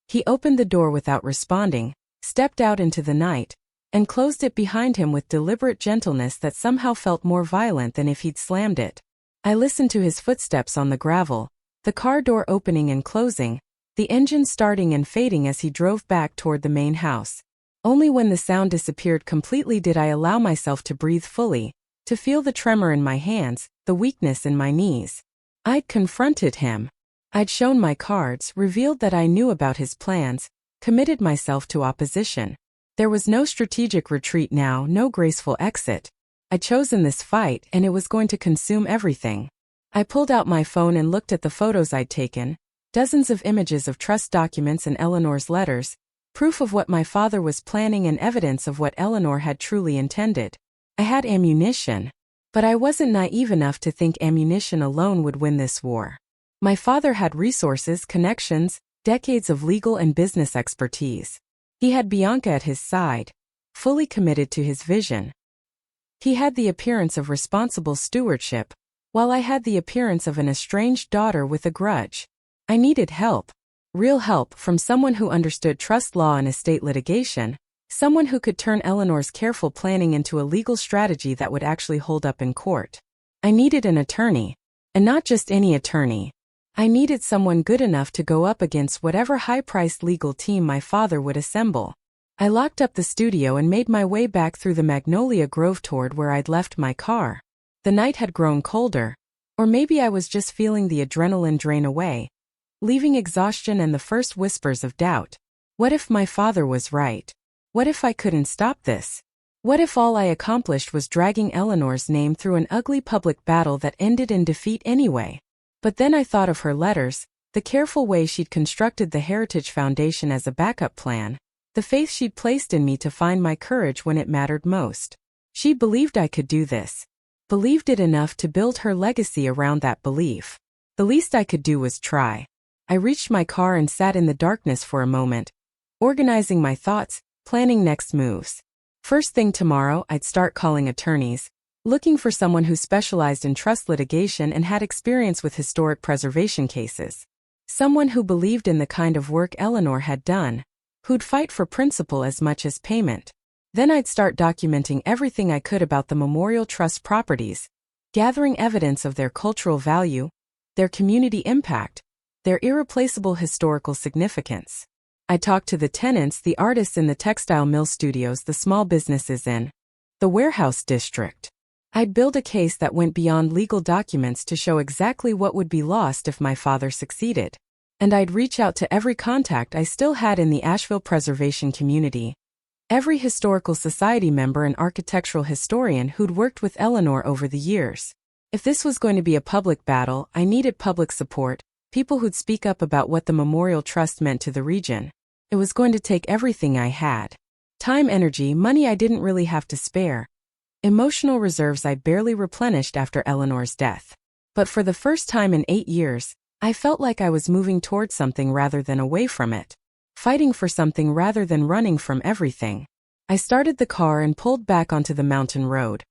He opened the door without responding, stepped out into the night, and closed it behind him with deliberate gentleness that somehow felt more violent than if he'd slammed it. I listened to his footsteps on the gravel, the car door opening and closing, the engine starting and fading as he drove back toward the main house. Only when the sound disappeared completely did I allow myself to breathe fully, to feel the tremor in my hands, the weakness in my knees. I'd confronted him. I'd shown my cards, revealed that I knew about his plans, committed myself to opposition. There was no strategic retreat now, no graceful exit. I'd chosen this fight and it was going to consume everything. I pulled out my phone and looked at the photos I'd taken, dozens of images of trust documents and Eleanor's letters, proof of what my father was planning and evidence of what Eleanor had truly intended. I had ammunition, but I wasn't naive enough to think ammunition alone would win this war. My father had resources, connections, decades of legal and business expertise. He had Bianca at his side, fully committed to his vision. He had the appearance of responsible stewardship, while I had the appearance of an estranged daughter with a grudge. I needed help. Real help from someone who understood trust law and estate litigation, someone who could turn Eleanor's careful planning into a legal strategy that would actually hold up in court. I needed an attorney. And not just any attorney. I needed someone good enough to go up against whatever high-priced legal team my father would assemble. I locked up the studio and made my way back through the Magnolia Grove toward where I'd left my car. The night had grown colder. Or maybe I was just feeling the adrenaline drain away, leaving exhaustion and the first whispers of doubt. What if my father was right? What if I couldn't stop this? What if all I accomplished was dragging Eleanor's name through an ugly public battle that ended in defeat anyway? But then I thought of her letters, the careful way she'd constructed the Heritage Foundation as a backup plan, the faith she'd placed in me to find my courage when it mattered most. She believed I could do this. Believed it enough to build her legacy around that belief. The least I could do was try. I reached my car and sat in the darkness for a moment, organizing my thoughts, planning next moves. First thing tomorrow, I'd start calling attorneys, looking for someone who specialized in trust litigation and had experience with historic preservation cases. Someone who believed in the kind of work Eleanor had done, who'd fight for principle as much as payment. Then I'd start documenting everything I could about the Memorial Trust properties, gathering evidence of their cultural value, their community impact, their irreplaceable historical significance. I talked to the tenants, the artists in the textile mill studios, the small businesses in the warehouse district. I'd build a case that went beyond legal documents to show exactly what would be lost if my father succeeded. And I'd reach out to every contact I still had in the Asheville preservation community, every historical society member and architectural historian who'd worked with Eleanor over the years. If this was going to be a public battle, I needed public support, people who'd speak up about what the Memorial Trust meant to the region. It was going to take everything I had. Time, energy, money I didn't really have to spare. Emotional reserves I barely replenished after Eleanor's death. But for the first time in 8 years, I felt like I was moving towards something rather than away from it. Fighting for something rather than running from everything. I started the car and pulled back onto the mountain road,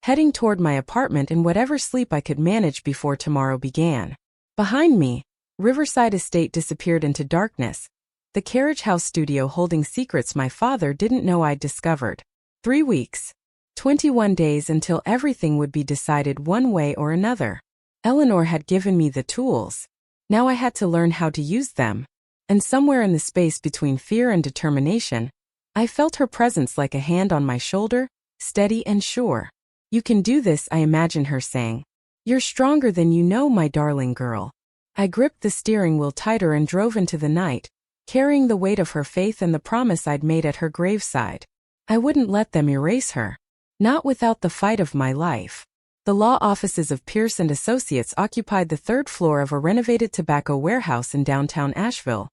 heading toward my apartment in whatever sleep I could manage before tomorrow began. Behind me, Riverside Estate disappeared into darkness, the carriage house studio holding secrets my father didn't know I'd discovered. 3 weeks. 21 days until everything would be decided one way or another. Eleanor had given me the tools. Now I had to learn how to use them. And somewhere in the space between fear and determination, I felt her presence like a hand on my shoulder, steady and sure. "You can do this," I imagined her saying. "You're stronger than you know, my darling girl." I gripped the steering wheel tighter and drove into the night, carrying the weight of her faith and the promise I'd made at her graveside. I wouldn't let them erase her. Not without the fight of my life. The law offices of Pierce & Associates occupied the 3rd floor of a renovated tobacco warehouse in downtown Asheville.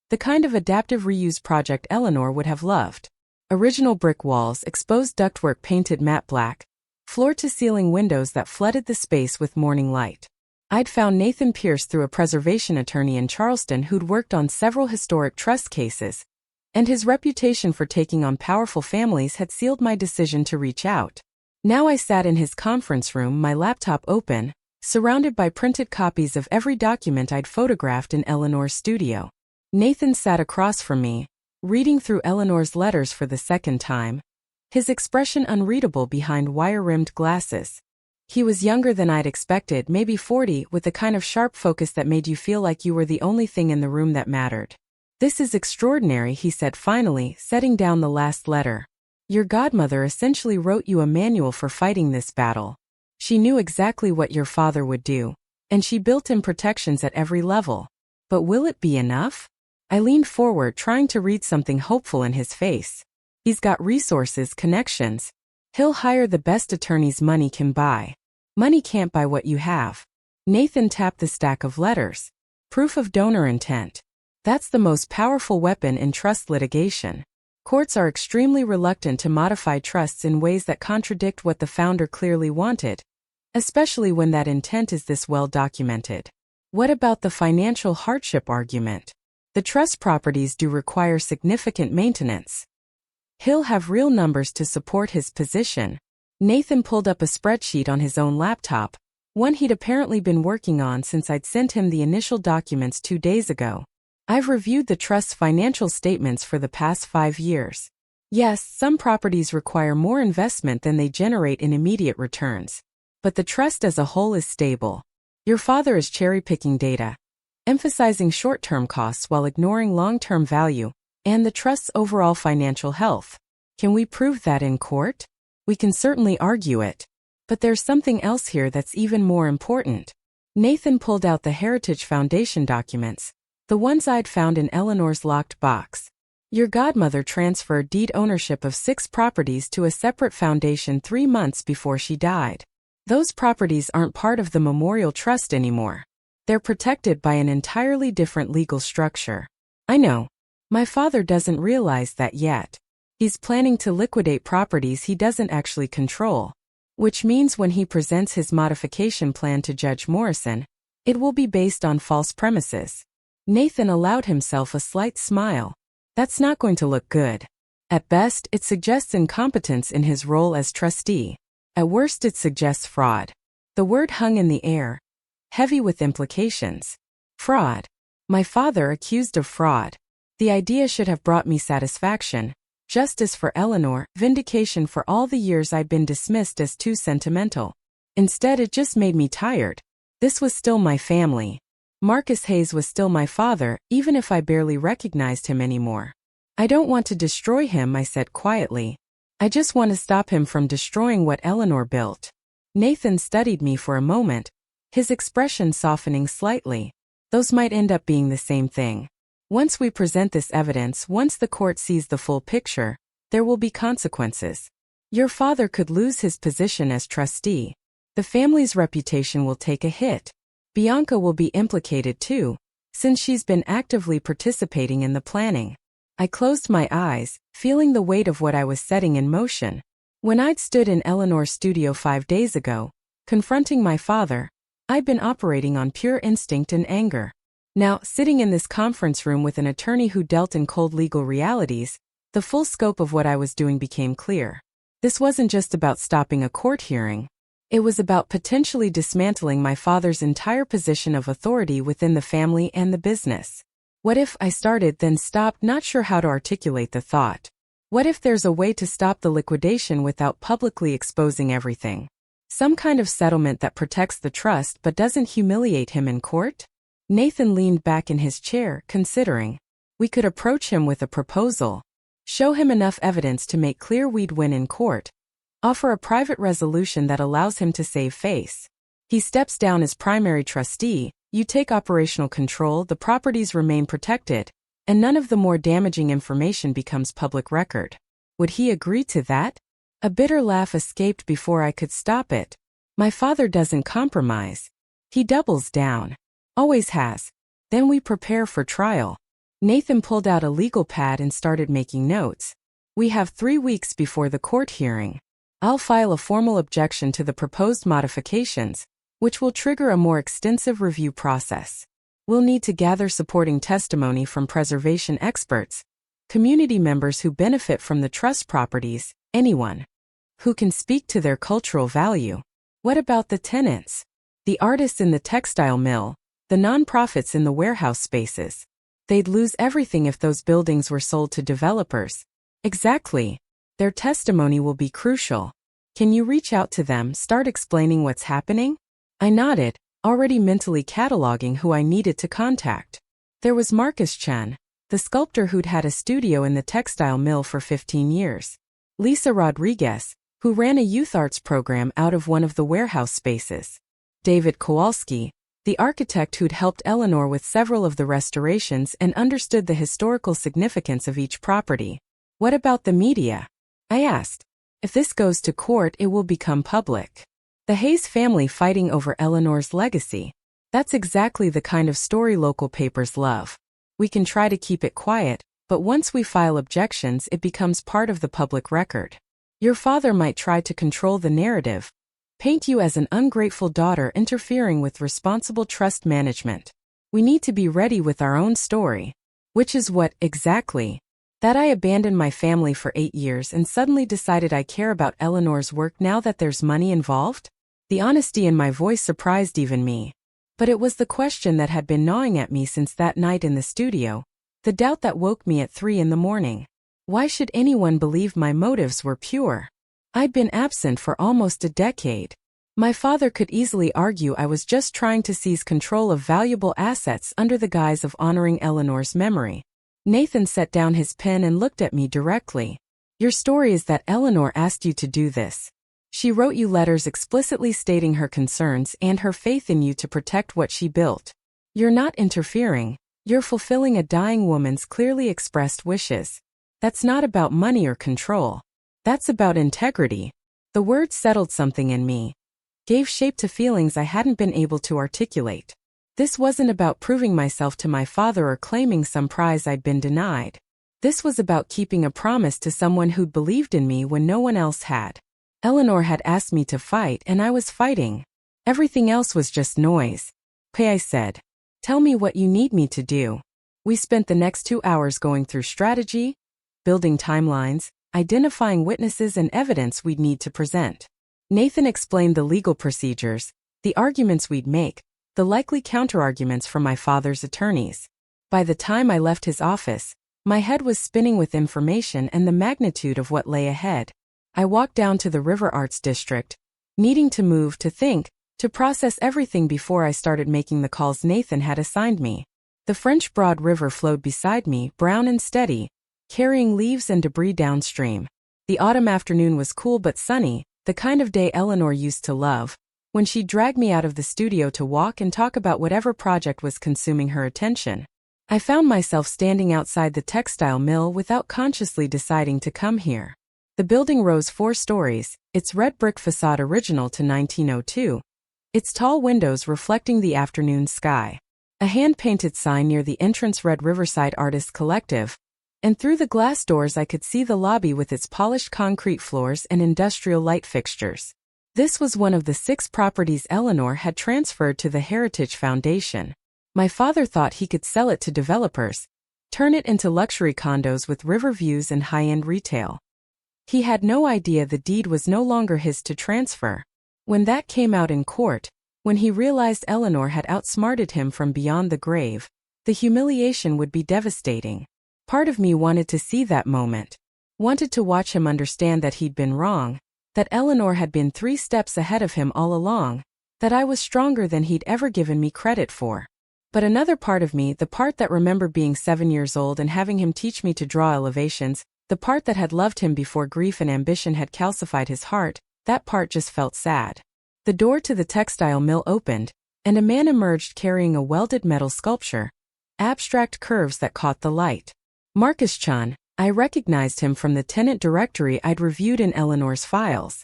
The kind of adaptive reuse project Eleanor would have loved. Original brick walls, exposed ductwork painted matte black, floor-to-ceiling windows that flooded the space with morning light. I'd found Nathan Pierce through a preservation attorney in Charleston who'd worked on several historic trust cases, and his reputation for taking on powerful families had sealed my decision to reach out. Now I sat in his conference room, my laptop open, surrounded by printed copies of every document I'd photographed in Eleanor's studio. Nathan sat across from me, reading through Eleanor's letters for the second time, his expression unreadable behind wire-rimmed glasses. He was younger than I'd expected, maybe 40, with the kind of sharp focus that made you feel like you were the only thing in the room that mattered. "This is extraordinary," he said finally, setting down the last letter. "Your godmother essentially wrote you a manual for fighting this battle. She knew exactly what your father would do, and she built in protections at every level. But will it be enough?" I leaned forward, trying to read something hopeful in his face. "He's got resources, connections. He'll hire the best attorneys money can buy. Money can't buy what you have. Nathan tapped the stack of letters. Proof of donor intent. That's the most powerful weapon in trust litigation. Courts are extremely reluctant to modify trusts in ways that contradict what the founder clearly wanted, especially when that intent is this well documented. What about the financial hardship argument? The trust properties do require significant maintenance. He'll have real numbers to support his position. Nathan pulled up a spreadsheet on his own laptop, one he'd apparently been working on since I'd sent him the initial documents 2 days ago. I've reviewed the trust's financial statements for the past 5 years. Yes, some properties require more investment than they generate in immediate returns. But the trust as a whole is stable. Your father is cherry-picking data, emphasizing short-term costs while ignoring long-term value, and the trust's overall financial health. Can we prove that in court? We can certainly argue it. But there's something else here that's even more important. Nathan pulled out the Heritage Foundation documents, the ones I'd found in Eleanor's locked box. Your godmother transferred deed ownership of 6 properties to a separate foundation 3 months before she died. Those properties aren't part of the memorial trust anymore. They're protected by an entirely different legal structure. I know. My father doesn't realize that yet. He's planning to liquidate properties he doesn't actually control, which means when he presents his modification plan to Judge Morrison, it will be based on false premises. Nathan allowed himself a slight smile. That's not going to look good. At best, it suggests incompetence in his role as trustee. At worst, it suggests fraud. The word hung in the air, heavy with implications. Fraud. My father accused of fraud. The idea should have brought me satisfaction, justice for Eleanor, vindication for all the years I'd been dismissed as too sentimental. Instead, it just made me tired. This was still my family. Marcus Haze was still my father, even if I barely recognized him anymore. I don't want to destroy him, I said quietly. I just want to stop him from destroying what Eleanor built. Nathan studied me for a moment, his expression softening slightly. Those might end up being the same thing. Once we present this evidence, once the court sees the full picture, there will be consequences. Your father could lose his position as trustee. The family's reputation will take a hit. Bianca will be implicated too, since she's been actively participating in the planning. I closed my eyes, feeling the weight of what I was setting in motion. When I'd stood in Eleanor's studio 5 days ago, confronting my father, I'd been operating on pure instinct and anger. Now, sitting in this conference room with an attorney who dealt in cold legal realities, the full scope of what I was doing became clear. This wasn't just about stopping a court hearing. It was about potentially dismantling my father's entire position of authority within the family and the business. What if I started then stopped, not sure how to articulate the thought? What if there's a way to stop the liquidation without publicly exposing everything? Some kind of settlement that protects the trust but doesn't humiliate him in court? Nathan leaned back in his chair, considering. We could approach him with a proposal. Show him enough evidence to make clear we'd win in court. Offer a private resolution that allows him to save face. He steps down as primary trustee, you take operational control, the properties remain protected, and none of the more damaging information becomes public record. Would he agree to that? A bitter laugh escaped before I could stop it. My father doesn't compromise. He doubles down. Always has. Then we prepare for trial. Nathan pulled out a legal pad and started making notes. We have 3 weeks before the court hearing. I'll file a formal objection to the proposed modifications, which will trigger a more extensive review process. We'll need to gather supporting testimony from preservation experts, community members who benefit from the trust properties, anyone who can speak to their cultural value. What about the tenants? The artists in the textile mill, the nonprofits in the warehouse spaces. They'd lose everything if those buildings were sold to developers. Exactly. Their testimony will be crucial. Can you reach out to them, start explaining what's happening? I nodded, already mentally cataloging who I needed to contact. There was Marcus Chen, the sculptor who'd had a studio in the textile mill for 15 years. Lisa Rodriguez, who ran a youth arts program out of one of the warehouse spaces. David Kowalski, the architect who'd helped Eleanor with several of the restorations and understood the historical significance of each property. What about the media? I asked. If this goes to court, it will become public. The Haze family fighting over Eleanor's legacy. That's exactly the kind of story local papers love. We can try to keep it quiet, but once we file objections, it becomes part of the public record. Your father might try to control the narrative, paint you as an ungrateful daughter interfering with responsible trust management. We need to be ready with our own story. Which is what, exactly? That I abandoned my family for 8 years and suddenly decided I care about Eleanor's work now that there's money involved? The honesty in my voice surprised even me. But it was the question that had been gnawing at me since that night in the studio, the doubt that woke me at 3 in the morning. Why should anyone believe my motives were pure? I'd been absent for almost a decade. My father could easily argue I was just trying to seize control of valuable assets under the guise of honoring Eleanor's memory. Nathan set down his pen and looked at me directly. Your story is that Eleanor asked you to do this. She wrote you letters explicitly stating her concerns and her faith in you to protect what she built. You're not interfering, you're fulfilling a dying woman's clearly expressed wishes. That's not about money or control. That's about integrity. The words settled something in me, gave shape to feelings I hadn't been able to articulate. This wasn't about proving myself to my father or claiming some prize I'd been denied. This was about keeping a promise to someone who'd believed in me when no one else had. Eleanor had asked me to fight and I was fighting. Everything else was just noise. Okay, I said. Tell me what you need me to do. We spent the next 2 hours going through strategy, building timelines, identifying witnesses and evidence we'd need to present. Nathan explained the legal procedures, the arguments we'd make, the likely counterarguments from my father's attorneys. By the time I left his office, my head was spinning with information and the magnitude of what lay ahead. I walked down to the River Arts District, needing to move, to think, to process everything before I started making the calls Nathan had assigned me. The French Broad River flowed beside me, brown and steady, carrying leaves and debris downstream. The autumn afternoon was cool but sunny, the kind of day Eleanor used to love, when she dragged me out of the studio to walk and talk about whatever project was consuming her attention. I found myself standing outside the textile mill without consciously deciding to come here. The building rose 4 stories, its red brick facade original to 1902, its tall windows reflecting the afternoon sky. A hand-painted sign near the entrance read Riverside Artists Collective, and through the glass doors I could see the lobby with its polished concrete floors and industrial light fixtures. This was one of the 6 properties Eleanor had transferred to the Heritage Foundation. My father thought he could sell it to developers, turn it into luxury condos with river views and high-end retail. He had no idea the deed was no longer his to transfer. When that came out in court, when he realized Eleanor had outsmarted him from beyond the grave, the humiliation would be devastating. Part of me wanted to see that moment, wanted to watch him understand that he'd been wrong, that Eleanor had been 3 steps ahead of him all along, that I was stronger than he'd ever given me credit for. But another part of me, the part that remembered being 7 years old and having him teach me to draw elevations, the part that had loved him before grief and ambition had calcified his heart, that part just felt sad. The door to the textile mill opened, and a man emerged carrying a welded metal sculpture, abstract curves that caught the light. Marcus Chan, I recognized him from the tenant directory I'd reviewed in Eleanor's files.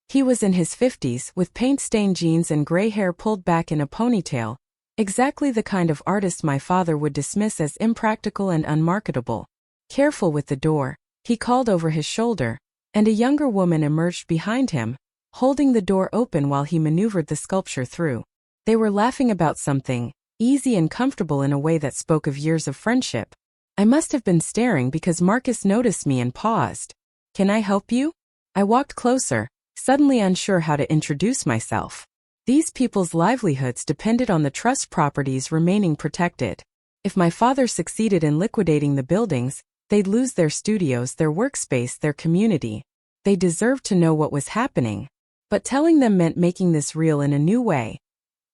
He was in his 50s, with paint-stained jeans and gray hair pulled back in a ponytail, exactly the kind of artist my father would dismiss as impractical and unmarketable. Careful with the door, he called over his shoulder, and a younger woman emerged behind him, holding the door open while he maneuvered the sculpture through. They were laughing about something, easy and comfortable in a way that spoke of years of friendship. I must have been staring because Marcus noticed me and paused. Can I help you? I walked closer, suddenly unsure how to introduce myself. These people's livelihoods depended on the trust properties remaining protected. If my father succeeded in liquidating the buildings, they'd lose their studios, their workspace, their community. They deserved to know what was happening. But telling them meant making this real in a new way,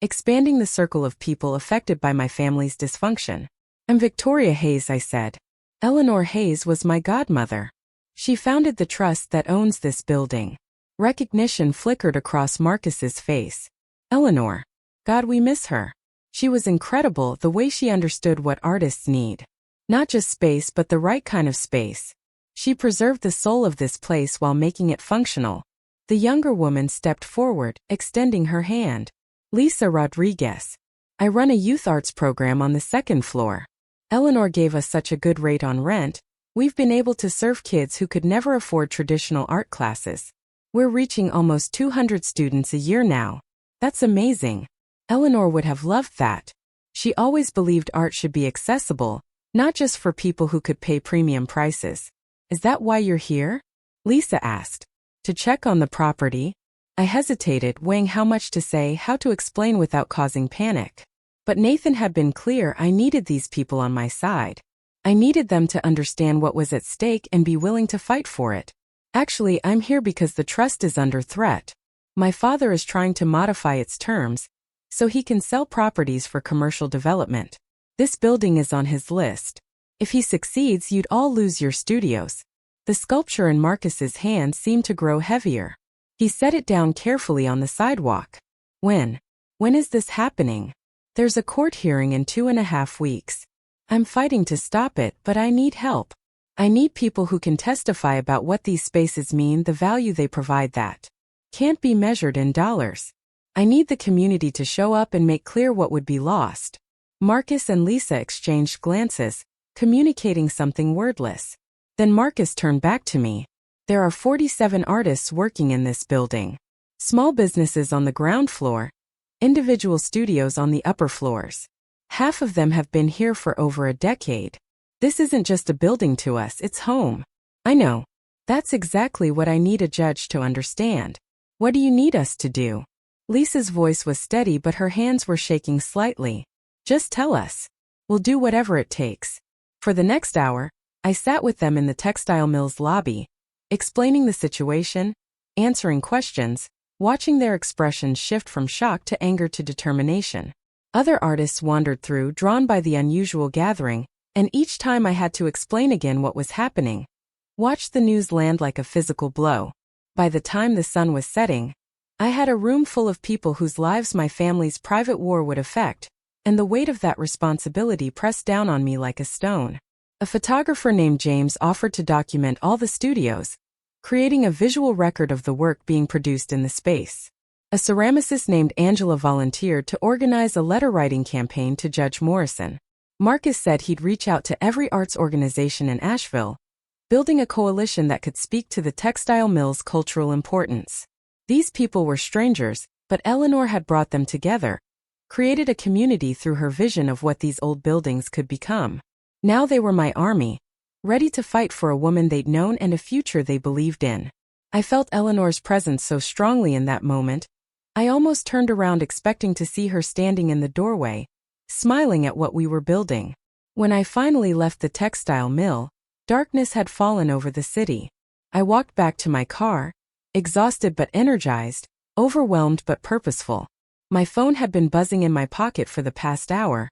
expanding the circle of people affected by my family's dysfunction. I'm Victoria Haze, I said. Eleanor Haze was my godmother. She founded the trust that owns this building. Recognition flickered across Marcus's face. Eleanor. God, we miss her. She was incredible, the way she understood what artists need. Not just space but the right kind of space. She preserved the soul of this place while making it functional. The younger woman stepped forward, extending her hand. Lisa Rodriguez. I run a youth arts program on the second floor. Eleanor gave us such a good rate on rent. We've been able to serve kids who could never afford traditional art classes. We're reaching almost 200 students a year now. That's amazing. Eleanor would have loved that. She always believed art should be accessible, not just for people who could pay premium prices. Is that why you're here? Lisa asked. To check on the property. I hesitated, weighing how much to say, how to explain without causing panic. But Nathan had been clear. I needed these people on my side. I needed them to understand what was at stake and be willing to fight for it. Actually, I'm here because the trust is under threat. My father is trying to modify its terms so he can sell properties for commercial development. This building is on his list. If he succeeds, you'd all lose your studios. The sculpture in Marcus's hand seemed to grow heavier. He set it down carefully on the sidewalk. When is this happening? There's a court hearing in 2.5 weeks. I'm fighting to stop it, but I need help. I need people who can testify about what these spaces mean, the value they provide that can't be measured in dollars. I need the community to show up and make clear what would be lost. Marcus and Lisa exchanged glances, communicating something wordless. Then Marcus turned back to me. There are 47 artists working in this building. Small businesses on the ground floor, individual studios on the upper floors. Half of them have been here for over a decade. This isn't just a building to us, it's home. I know. That's exactly what I need a judge to understand. What do you need us to do? Lisa's voice was steady, but her hands were shaking slightly. Just tell us. We'll do whatever it takes. For the next hour, I sat with them in the textile mill's lobby, explaining the situation, answering questions, watching their expressions shift from shock to anger to determination. Other artists wandered through, drawn by the unusual gathering, and each time I had to explain again what was happening. Watched the news land like a physical blow. By the time the sun was setting, I had a room full of people whose lives my family's private war would affect, and the weight of that responsibility pressed down on me like a stone. A photographer named James offered to document all the studios, creating a visual record of the work being produced in the space. A ceramicist named Angela volunteered to organize a letter-writing campaign to Judge Morrison. Marcus said he'd reach out to every arts organization in Asheville, building a coalition that could speak to the textile mill's cultural importance. These people were strangers, but Eleanor had brought them together, created a community through her vision of what these old buildings could become. Now they were my army, ready to fight for a woman they'd known and a future they believed in. I felt Eleanor's presence so strongly in that moment, I almost turned around expecting to see her standing in the doorway, smiling at what we were building. When I finally left the textile mill, darkness had fallen over the city. I walked back to my car, exhausted but energized, overwhelmed but purposeful. My phone had been buzzing in my pocket for the past hour,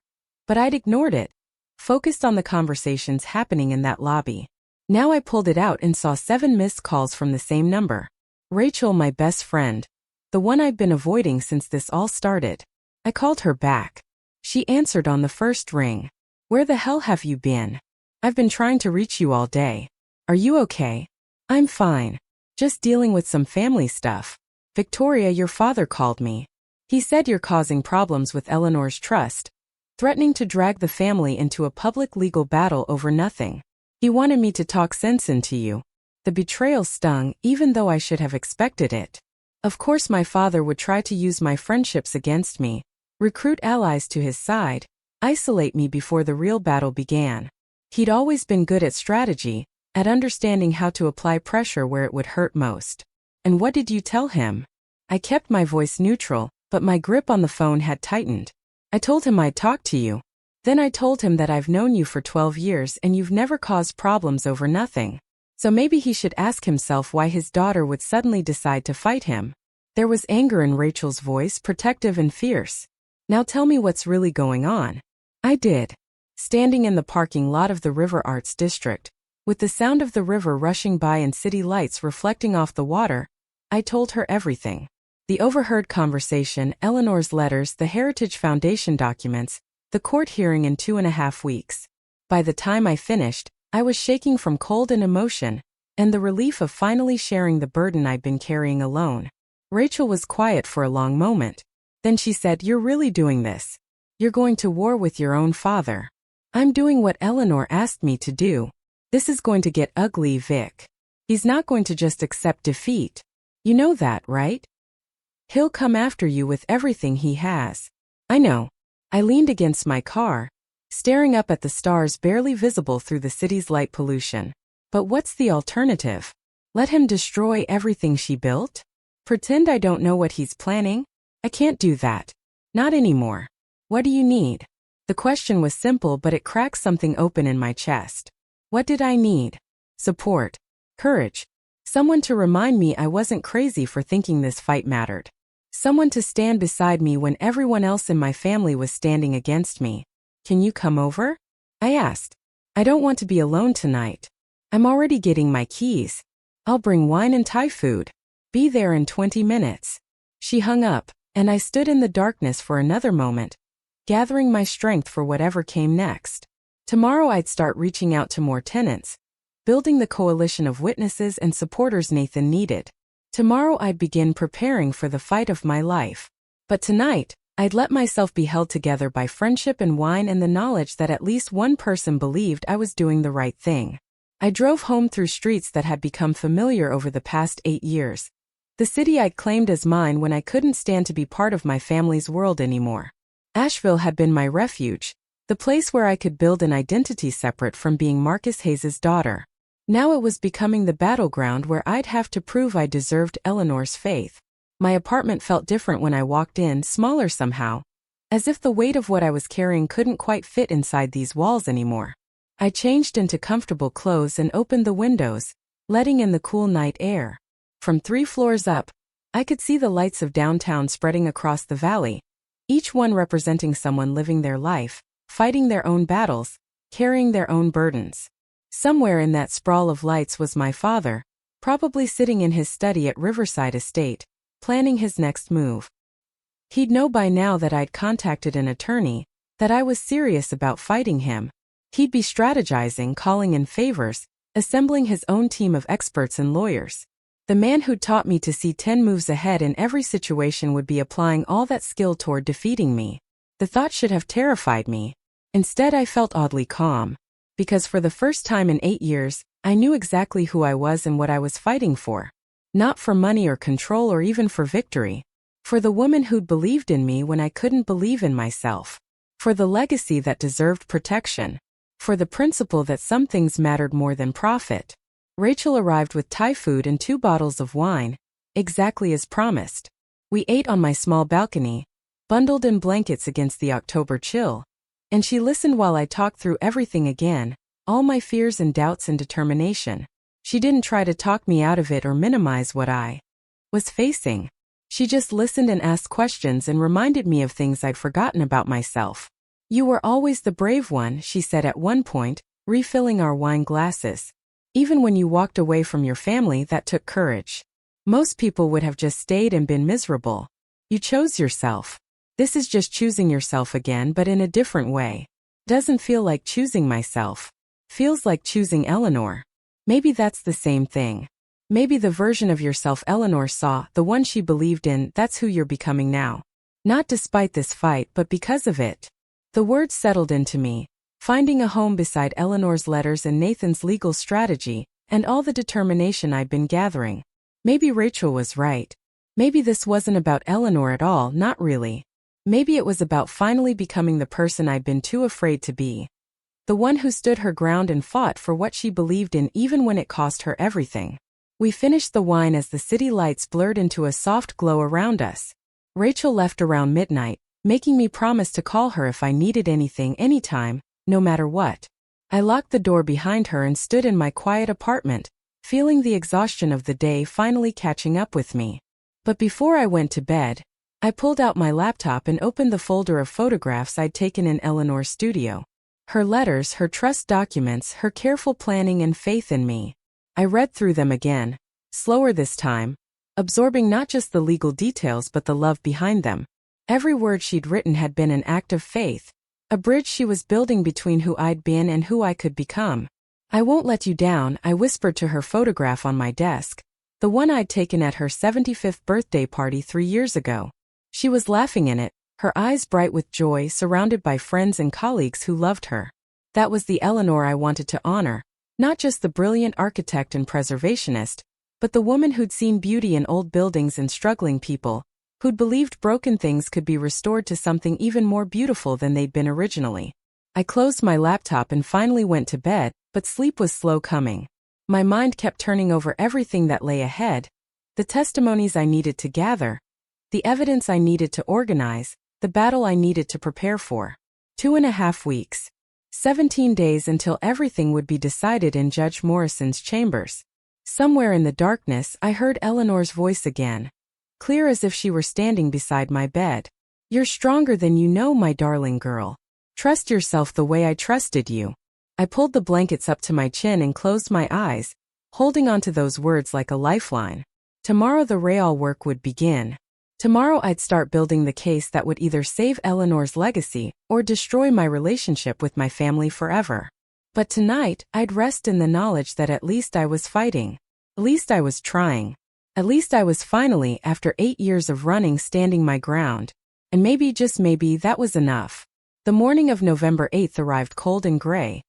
but I'd ignored it, focused on the conversations happening in that lobby. Now I pulled it out and saw 7 missed calls from the same number. Rachel, my best friend, the one I'd been avoiding since this all started. I called her back. She answered on the first ring. Where the hell have you been? I've been trying to reach you all day. Are you okay? I'm fine. Just dealing with some family stuff. Victoria, your father called me. He said you're causing problems with Eleanor's trust, threatening to drag the family into a public legal battle over nothing. He wanted me to talk sense into you. The betrayal stung, even though I should have expected it. Of course my father would try to use my friendships against me, recruit allies to his side, isolate me before the real battle began. He'd always been good at strategy, at understanding how to apply pressure where it would hurt most. And what did you tell him? I kept my voice neutral, but my grip on the phone had tightened. I told him I'd talk to you. Then I told him that I've known you for 12 years and you've never caused problems over nothing. So maybe he should ask himself why his daughter would suddenly decide to fight him. There was anger in Rachel's voice, protective and fierce. Now tell me what's really going on. I did. Standing in the parking lot of the River Arts District, with the sound of the river rushing by and city lights reflecting off the water, I told her everything. The overheard conversation, Eleanor's letters, the Heritage Foundation documents, the court hearing in 2.5 weeks. By the time I finished, I was shaking from cold and emotion, and the relief of finally sharing the burden I'd been carrying alone. Rachel was quiet for a long moment. Then she said, "You're really doing this. You're going to war with your own father." "I'm doing what Eleanor asked me to do. This is going to get ugly, Vic. He's not going to just accept defeat. You know that, right? He'll come after you with everything he has." "I know." I leaned against my car, staring up at the stars barely visible through the city's light pollution. But what's the alternative? Let him destroy everything she built? Pretend I don't know what he's planning? I can't do that. Not anymore. "What do you need?" The question was simple, but it cracked something open in my chest. What did I need? Support. Courage. Someone to remind me I wasn't crazy for thinking this fight mattered. Someone to stand beside me when everyone else in my family was standing against me. "Can you come over?" I asked. "I don't want to be alone tonight. I'm already getting my keys. I'll bring wine and Thai food. Be there in 20 minutes. She hung up, and I stood in the darkness for another moment, gathering my strength for whatever came next. Tomorrow I'd start reaching out to more tenants, building the coalition of witnesses and supporters Nathan needed. Tomorrow I'd begin preparing for the fight of my life. But tonight, I'd let myself be held together by friendship and wine and the knowledge that at least one person believed I was doing the right thing. I drove home through streets that had become familiar over the past 8 years. The city I'd claimed as mine when I couldn't stand to be part of my family's world anymore. Asheville had been my refuge, the place where I could build an identity separate from being Marcus Hayes' daughter. Now it was becoming the battleground where I'd have to prove I deserved Eleanor's faith. My apartment felt different when I walked in, smaller somehow, as if the weight of what I was carrying couldn't quite fit inside these walls anymore. I changed into comfortable clothes and opened the windows, letting in the cool night air. From 3 floors up, I could see the lights of downtown spreading across the valley, each one representing someone living their life, fighting their own battles, carrying their own burdens. Somewhere in that sprawl of lights was my father, probably sitting in his study at Riverside Estate, planning his next move. He'd know by now that I'd contacted an attorney, that I was serious about fighting him. He'd be strategizing, calling in favors, assembling his own team of experts and lawyers. The man who'd taught me to see 10 moves ahead in every situation would be applying all that skill toward defeating me. The thought should have terrified me. Instead, I felt oddly calm, because for the first time in 8 years, I knew exactly who I was and what I was fighting for. Not for money or control or even for victory. For the woman who'd believed in me when I couldn't believe in myself. For the legacy that deserved protection. For the principle that some things mattered more than profit. Rachel arrived with Thai food and 2 bottles of wine, exactly as promised. We ate on my small balcony, bundled in blankets against the October chill, and she listened while I talked through everything again, all my fears and doubts and determination. She didn't try to talk me out of it or minimize what I was facing. She just listened and asked questions and reminded me of things I'd forgotten about myself. "You were always the brave one," she said at one point, refilling our wine glasses. "Even when you walked away from your family, that took courage. Most people would have just stayed and been miserable. You chose yourself. This is just choosing yourself again, but in a different way. Doesn't feel like choosing myself. Feels like choosing Eleanor. Maybe that's the same thing. Maybe the version of yourself Eleanor saw, the one she believed in, that's who you're becoming now. Not despite this fight, but because of it." The words settled into me, finding a home beside Eleanor's letters and Nathan's legal strategy, and all the determination I'd been gathering. Maybe Rachel was right. Maybe this wasn't about Eleanor at all, not really. Maybe it was about finally becoming the person I'd been too afraid to be. The one who stood her ground and fought for what she believed in even when it cost her everything. We finished the wine as the city lights blurred into a soft glow around us. Rachel left around midnight, making me promise to call her if I needed anything anytime, no matter what. I locked the door behind her and stood in my quiet apartment, feeling the exhaustion of the day finally catching up with me. But before I went to bed, I pulled out my laptop and opened the folder of photographs I'd taken in Eleanor's studio. Her letters, her trust documents, her careful planning and faith in me. I read through them again, slower this time, absorbing not just the legal details but the love behind them. Every word she'd written had been an act of faith, a bridge she was building between who I'd been and who I could become. "I won't let you down," I whispered to her photograph on my desk, the one I'd taken at her 75th birthday party 3 years ago. She was laughing in it, her eyes bright with joy, surrounded by friends and colleagues who loved her. That was the Eleanor I wanted to honor, not just the brilliant architect and preservationist, but the woman who'd seen beauty in old buildings and struggling people, who'd believed broken things could be restored to something even more beautiful than they'd been originally. I closed my laptop and finally went to bed, but sleep was slow coming. My mind kept turning over everything that lay ahead, the testimonies I needed to gather, the evidence I needed to organize, the battle I needed to prepare for. 2.5 weeks. 17 days until everything would be decided in Judge Morrison's chambers. Somewhere in the darkness, I heard Eleanor's voice again, clear as if she were standing beside my bed. "You're stronger than you know, my darling girl. Trust yourself the way I trusted you." I pulled the blankets up to my chin and closed my eyes, holding on to those words like a lifeline. Tomorrow the real work would begin. Tomorrow I'd start building the case that would either save Eleanor's legacy or destroy my relationship with my family forever. But tonight, I'd rest in the knowledge that at least I was fighting. At least I was trying. At least I was finally, after 8 years of running, standing my ground. And maybe, just maybe, that was enough. The morning of November 8th arrived cold and gray.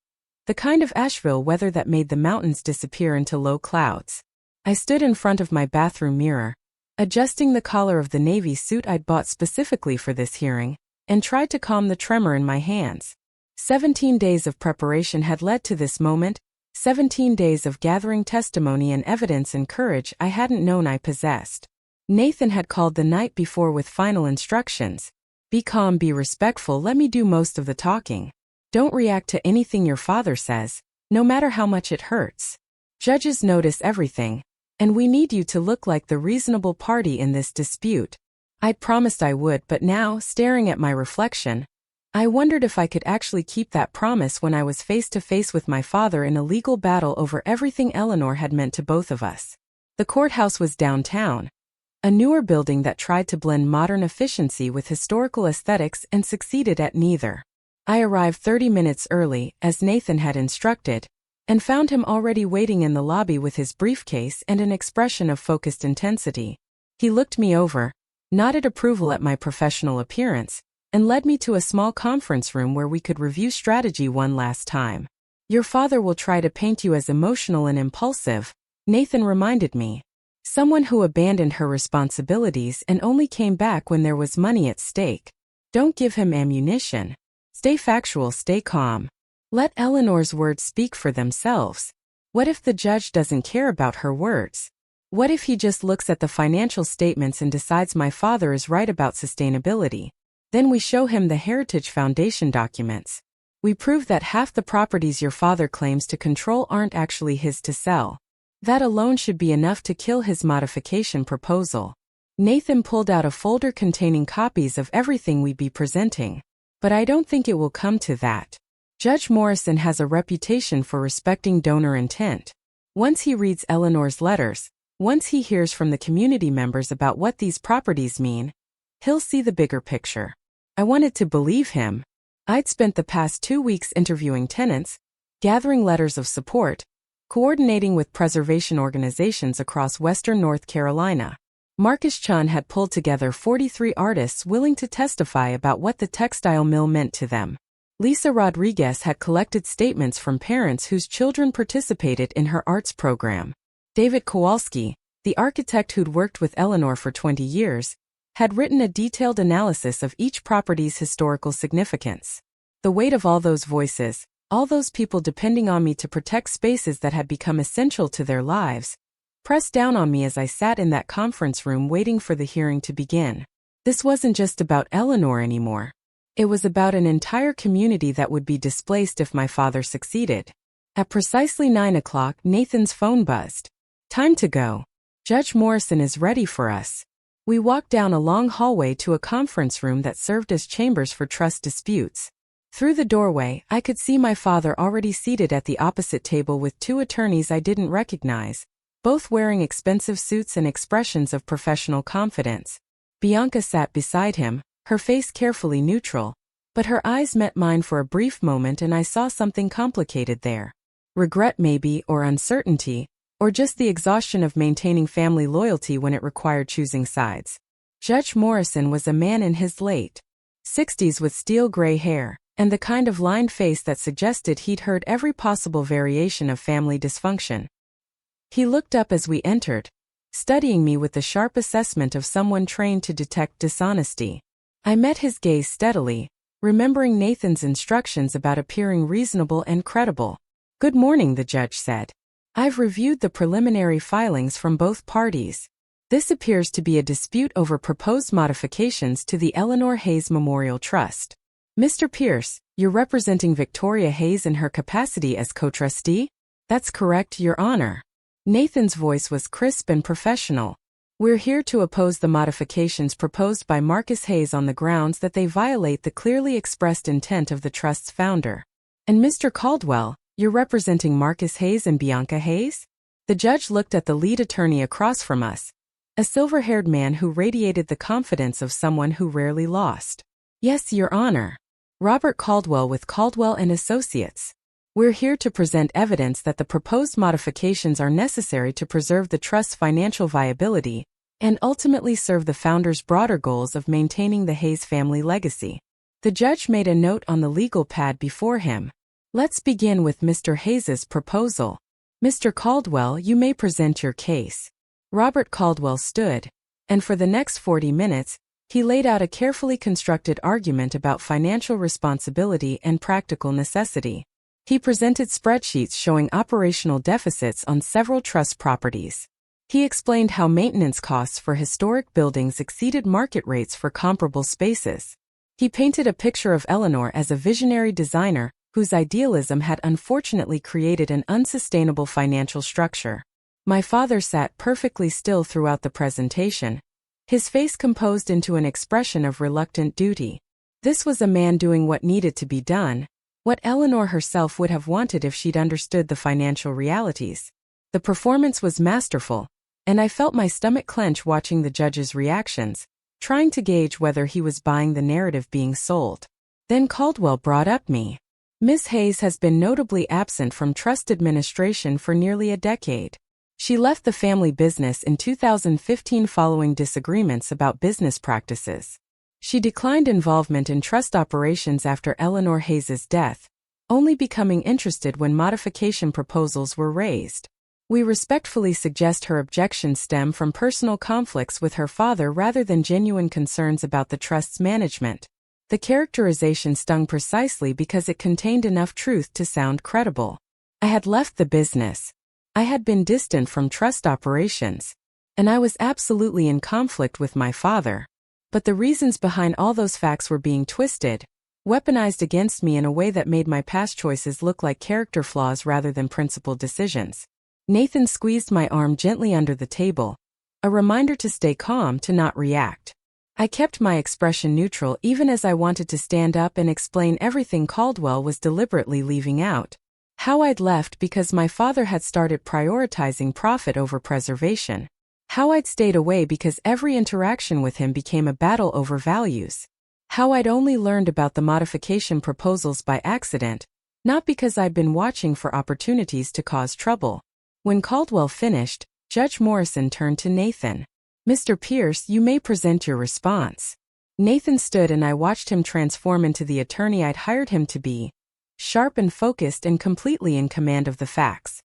The kind of Asheville weather that made the mountains disappear into low clouds. I stood in front of my bathroom mirror, adjusting the collar of the navy suit I'd bought specifically for this hearing, and tried to calm the tremor in my hands. 17 days of preparation had led to this moment, 17 days of gathering testimony and evidence and courage I hadn't known I possessed. Nathan had called the night before with final instructions. "Be calm, be respectful, let me do most of the talking. Don't react to anything your father says, no matter how much it hurts. Judges notice everything, and we need you to look like the reasonable party in this dispute." I'd promised I would, but now, staring at my reflection, I wondered if I could actually keep that promise when I was face to face with my father in a legal battle over everything Eleanor had meant to both of us. The courthouse was downtown, a newer building that tried to blend modern efficiency with historical aesthetics and succeeded at neither. I arrived 30 minutes early, as Nathan had instructed, and found him already waiting in the lobby with his briefcase and an expression of focused intensity. He looked me over, nodded approval at my professional appearance, and led me to a small conference room where we could review strategy one last time. "Your father will try to paint you as emotional and impulsive," Nathan reminded me. "Someone who abandoned her responsibilities and only came back when there was money at stake. Don't give him ammunition. Stay factual, stay calm. Let Eleanor's words speak for themselves. What if the judge doesn't care about her words? What if he just looks at the financial statements and decides my father is right about sustainability? Then we show him the Heritage Foundation documents. We prove that half the properties your father claims to control aren't actually his to sell. That alone should be enough to kill his modification proposal." Nathan pulled out a folder containing copies of everything we'd be presenting. "But I don't think it will come to that. Judge Morrison has a reputation for respecting donor intent. Once he reads Eleanor's letters, once he hears from the community members about what these properties mean, he'll see the bigger picture." I wanted to believe him. I'd spent the past 2 weeks interviewing tenants, gathering letters of support, coordinating with preservation organizations across western North Carolina. Marcus Chun had pulled together 43 artists willing to testify about what the textile mill meant to them. Lisa Rodriguez had collected statements from parents whose children participated in her arts program. David Kowalski, the architect who'd worked with Eleanor for 20 years, had written a detailed analysis of each property's historical significance. The weight of all those voices, all those people depending on me to protect spaces that had become essential to their lives, pressed down on me as I sat in that conference room waiting for the hearing to begin. This wasn't just about Eleanor anymore. It was about an entire community that would be displaced if my father succeeded. At precisely 9 o'clock, Nathan's phone buzzed. "Time to go. Judge Morrison is ready for us." We walked down a long hallway to a conference room that served as chambers for trust disputes. Through the doorway, I could see my father already seated at the opposite table with 2 attorneys I didn't recognize, both wearing expensive suits and expressions of professional confidence. Bianca sat beside him, her face carefully neutral, but her eyes met mine for a brief moment and I saw something complicated there. regret maybe, or uncertainty, or just the exhaustion of maintaining family loyalty when it required choosing sides. Judge Morrison was a man in his late 60s with steel gray hair, and the kind of lined face that suggested he'd heard every possible variation of family dysfunction. He looked up as we entered, studying me with the sharp assessment of someone trained to detect dishonesty. I met his gaze steadily, remembering Nathan's instructions about appearing reasonable and credible. "Good morning," the judge said. "I've reviewed the preliminary filings from both parties. This appears to be a dispute over proposed modifications to the Eleanor Haze Memorial Trust. Mr. Pierce, you're representing Victoria Haze in her capacity as co-trustee?" "That's correct, Your Honor." Nathan's voice was crisp and professional. "We're here to oppose the modifications proposed by Marcus Haze on the grounds that they violate the clearly expressed intent of the trust's founder." "And Mr. Caldwell, you're representing Marcus Haze and Bianca Haze?" The judge looked at the lead attorney across from us, a silver-haired man who radiated the confidence of someone who rarely lost. "Yes, Your Honor. Robert Caldwell with Caldwell and Associates. We're here to present evidence that the proposed modifications are necessary to preserve the trust's financial viability and ultimately serve the founder's broader goals of maintaining the Haze family legacy." The judge made a note on the legal pad before him. "Let's begin with Mr. Haze's proposal. Mr. Caldwell, you may present your case." Robert Caldwell stood, and for the next 40 minutes, he laid out a carefully constructed argument about financial responsibility and practical necessity. He presented spreadsheets showing operational deficits on several trust properties. He explained how maintenance costs for historic buildings exceeded market rates for comparable spaces. He painted a picture of Eleanor as a visionary designer whose idealism had unfortunately created an unsustainable financial structure. My father sat perfectly still throughout the presentation, his face composed into an expression of reluctant duty. This was a man doing what needed to be done, what Eleanor herself would have wanted if she'd understood the financial realities. The performance was masterful, and I felt my stomach clench watching the judge's reactions, trying to gauge whether he was buying the narrative being sold. Then Caldwell brought up me. "Miss Haze has been notably absent from trust administration for nearly a decade. She left the family business in 2015 following disagreements about business practices. She declined involvement in trust operations after Eleanor Haze's death, only becoming interested when modification proposals were raised. We respectfully suggest her objections stem from personal conflicts with her father rather than genuine concerns about the trust's management." The characterization stung precisely because it contained enough truth to sound credible. I had left the business. I had been distant from trust operations, and I was absolutely in conflict with my father. But the reasons behind all those facts were being twisted, weaponized against me in a way that made my past choices look like character flaws rather than principled decisions. Nathan squeezed my arm gently under the table, a reminder to stay calm, to not react. I kept my expression neutral even as I wanted to stand up and explain everything Caldwell was deliberately leaving out. How I'd left because my father had started prioritizing profit over preservation. How I'd stayed away because every interaction with him became a battle over values. How I'd only learned about the modification proposals by accident, not because I'd been watching for opportunities to cause trouble. When Caldwell finished, Judge Morrison turned to Nathan. "Mr. Pierce, you may present your response." Nathan stood and I watched him transform into the attorney I'd hired him to be, sharp and focused and completely in command of the facts.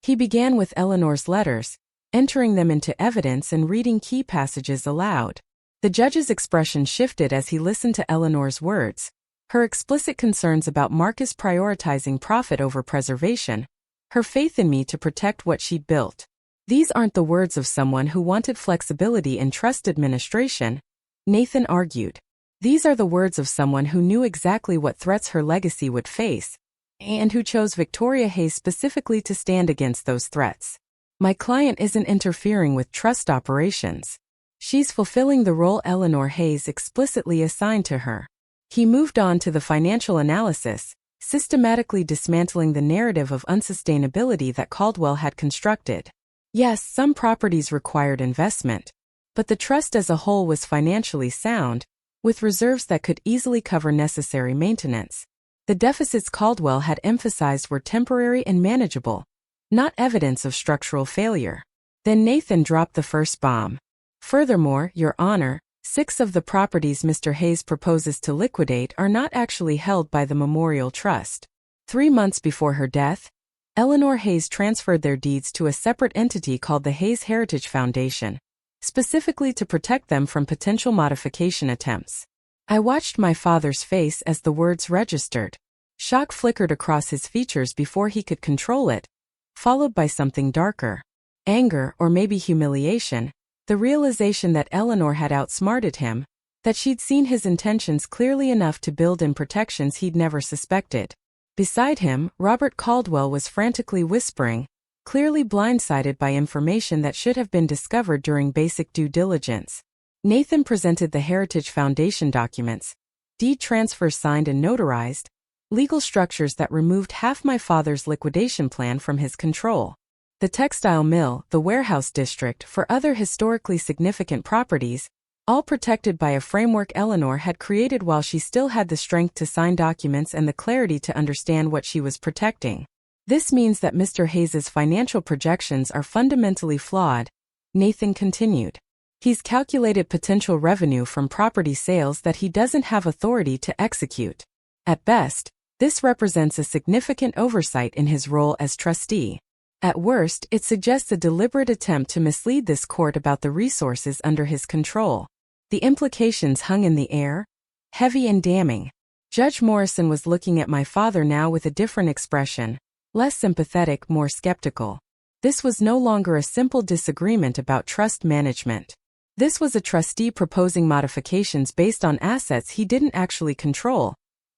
He began with Eleanor's letters, entering them into evidence and reading key passages aloud. The judge's expression shifted as he listened to Eleanor's words, her explicit concerns about Marcus prioritizing profit over preservation, her faith in me to protect what she'd built. "These aren't the words of someone who wanted flexibility in trust administration," Nathan argued. "These are the words of someone who knew exactly what threats her legacy would face, and who chose Victoria Haze specifically to stand against those threats. My client isn't interfering with trust operations. She's fulfilling the role Eleanor Haze explicitly assigned to her." He moved on to the financial analysis, systematically dismantling the narrative of unsustainability that Caldwell had constructed. Yes, some properties required investment, but the trust as a whole was financially sound, with reserves that could easily cover necessary maintenance. The deficits Caldwell had emphasized were temporary and manageable, not evidence of structural failure. Then Nathan dropped the first bomb. Furthermore, Your Honor, 6 of the properties Mr. Haze proposes to liquidate are not actually held by the Memorial Trust. 3 months before her death, Eleanor Haze transferred their deeds to a separate entity called the Haze Heritage Foundation, specifically to protect them from potential modification attempts. I watched my father's face as the words registered. Shock flickered across his features before he could control it, followed by something darker. Anger, or maybe humiliation, the realization that Eleanor had outsmarted him, that she'd seen his intentions clearly enough to build in protections he'd never suspected. Beside him, Robert Caldwell was frantically whispering, clearly blindsided by information that should have been discovered during basic due diligence. Nathan presented the Heritage Foundation documents, deed transfers signed and notarized, legal structures that removed half my father's liquidation plan from his control. The textile mill, the warehouse district, for other historically significant properties, all protected by a framework Eleanor had created while she still had the strength to sign documents and the clarity to understand what she was protecting. This means that Mr. Haze's financial projections are fundamentally flawed, Nathan continued. He's calculated potential revenue from property sales that he doesn't have authority to execute. At best, this represents a significant oversight in his role as trustee. At worst, it suggests a deliberate attempt to mislead this court about the resources under his control. The implications hung in the air, heavy and damning. Judge Morrison was looking at my father now with a different expression, less sympathetic, more skeptical. This was no longer a simple disagreement about trust management. This was a trustee proposing modifications based on assets he didn't actually control,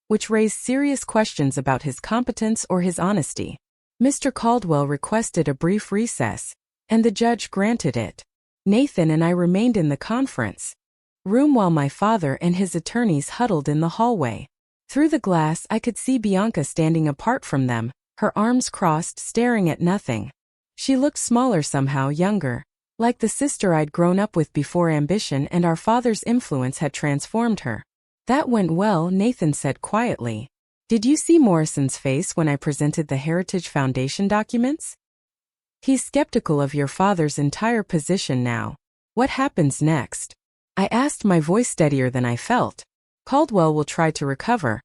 which raised serious questions about his competence or his honesty. Mr. Caldwell requested a brief recess, and the judge granted it. Nathan and I remained in the conference room while my father and his attorneys huddled in the hallway. Through the glass I could see Bianca standing apart from them, her arms crossed, staring at nothing. She looked smaller somehow, younger, like the sister I'd grown up with before ambition and our father's influence had transformed her. That went well, Nathan said quietly. Did you see Morrison's face when I presented the Heritage Foundation documents? He's skeptical of your father's entire position now. What happens next? I asked, my voice steadier than I felt. Caldwell will try to recover.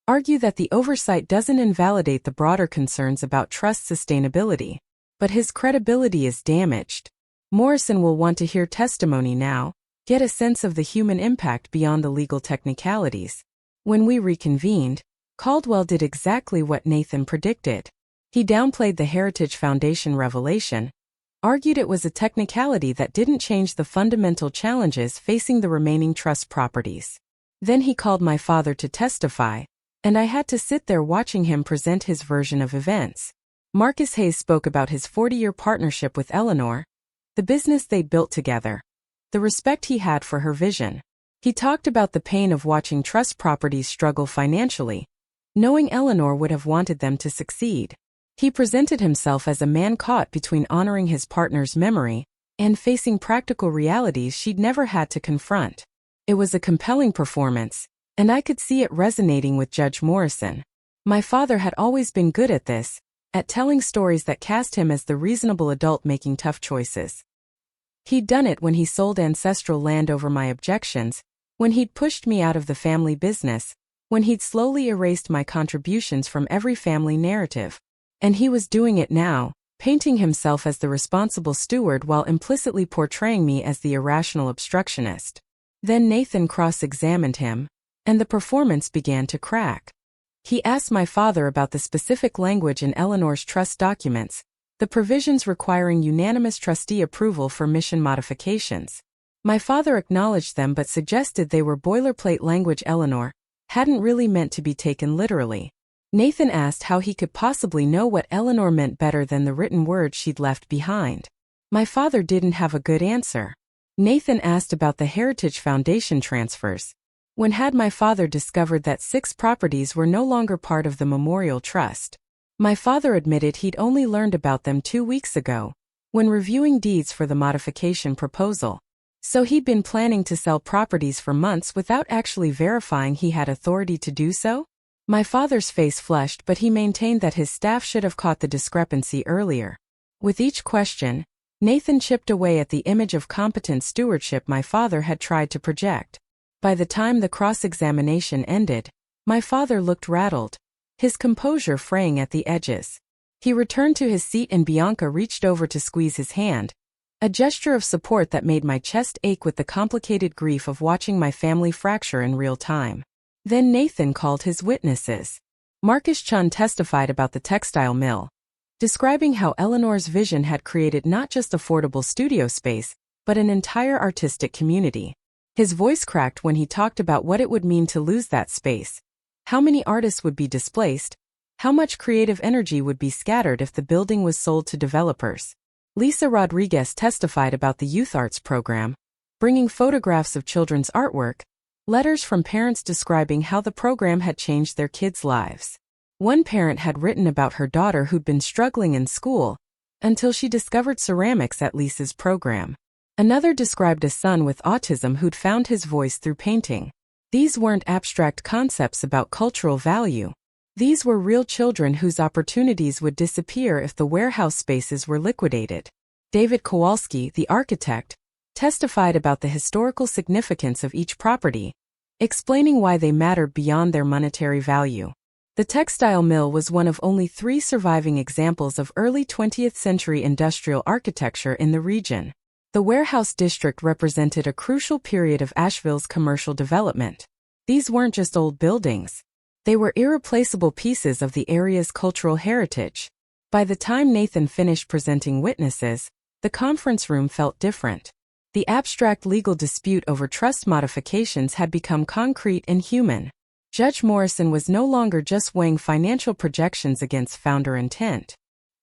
Argue that the oversight doesn't invalidate the broader concerns about trust sustainability. But his credibility is damaged. Morrison will want to hear testimony now, get a sense of the human impact beyond the legal technicalities. When we reconvened, Caldwell did exactly what Nathan predicted. He downplayed the Heritage Foundation revelation, argued it was a technicality that didn't change the fundamental challenges facing the remaining trust properties. Then he called my father to testify, and I had to sit there watching him present his version of events. Marcus Haze spoke about his 40-year partnership with Eleanor, the business they'd built together, the respect he had for her vision. He talked about the pain of watching trust properties struggle financially, knowing Eleanor would have wanted them to succeed. He presented himself as a man caught between honoring his partner's memory and facing practical realities she'd never had to confront. It was a compelling performance, and I could see it resonating with Judge Morrison. My father had always been good at this, at telling stories that cast him as the reasonable adult making tough choices. He'd done it when he sold ancestral land over my objections, when he'd pushed me out of the family business, when he'd slowly erased my contributions from every family narrative. And he was doing it now, painting himself as the responsible steward while implicitly portraying me as the irrational obstructionist. Then Nathan cross-examined him, and the performance began to crack. He asked my father about the specific language in Eleanor's trust documents, the provisions requiring unanimous trustee approval for mission modifications. My father acknowledged them but suggested they were boilerplate language Eleanor hadn't really meant to be taken literally. Nathan asked how he could possibly know what Eleanor meant better than the written words she'd left behind. My father didn't have a good answer. Nathan asked about the Heritage Foundation transfers. When had my father discovered that 6 properties were no longer part of the Memorial Trust? My father admitted he'd only learned about them 2 weeks ago, when reviewing deeds for the modification proposal. So he'd been planning to sell properties for months without actually verifying he had authority to do so? My father's face flushed, but he maintained that his staff should have caught the discrepancy earlier. With each question, Nathan chipped away at the image of competent stewardship my father had tried to project. By the time the cross-examination ended, my father looked rattled, his composure fraying at the edges. He returned to his seat and Bianca reached over to squeeze his hand, a gesture of support that made my chest ache with the complicated grief of watching my family fracture in real time. Then Nathan called his witnesses. Marcus Chun testified about the textile mill, describing how Eleanor's vision had created not just affordable studio space, but an entire artistic community. His voice cracked when he talked about what it would mean to lose that space, how many artists would be displaced, how much creative energy would be scattered if the building was sold to developers. Lisa Rodriguez testified about the Youth Arts program, bringing photographs of children's artwork, letters from parents describing how the program had changed their kids' lives. One parent had written about her daughter who'd been struggling in school until she discovered ceramics at Lisa's program. Another described a son with autism who'd found his voice through painting. These weren't abstract concepts about cultural value. These were real children whose opportunities would disappear if the warehouse spaces were liquidated. David Kowalski, the architect, testified about the historical significance of each property, explaining why they mattered beyond their monetary value. The textile mill was one of only 3 surviving examples of early 20th century industrial architecture in the region. The warehouse district represented a crucial period of Asheville's commercial development. These weren't just old buildings. They were irreplaceable pieces of the area's cultural heritage. By the time Nathan finished presenting witnesses, the conference room felt different. The abstract legal dispute over trust modifications had become concrete and human. Judge Morrison was no longer just weighing financial projections against founder intent.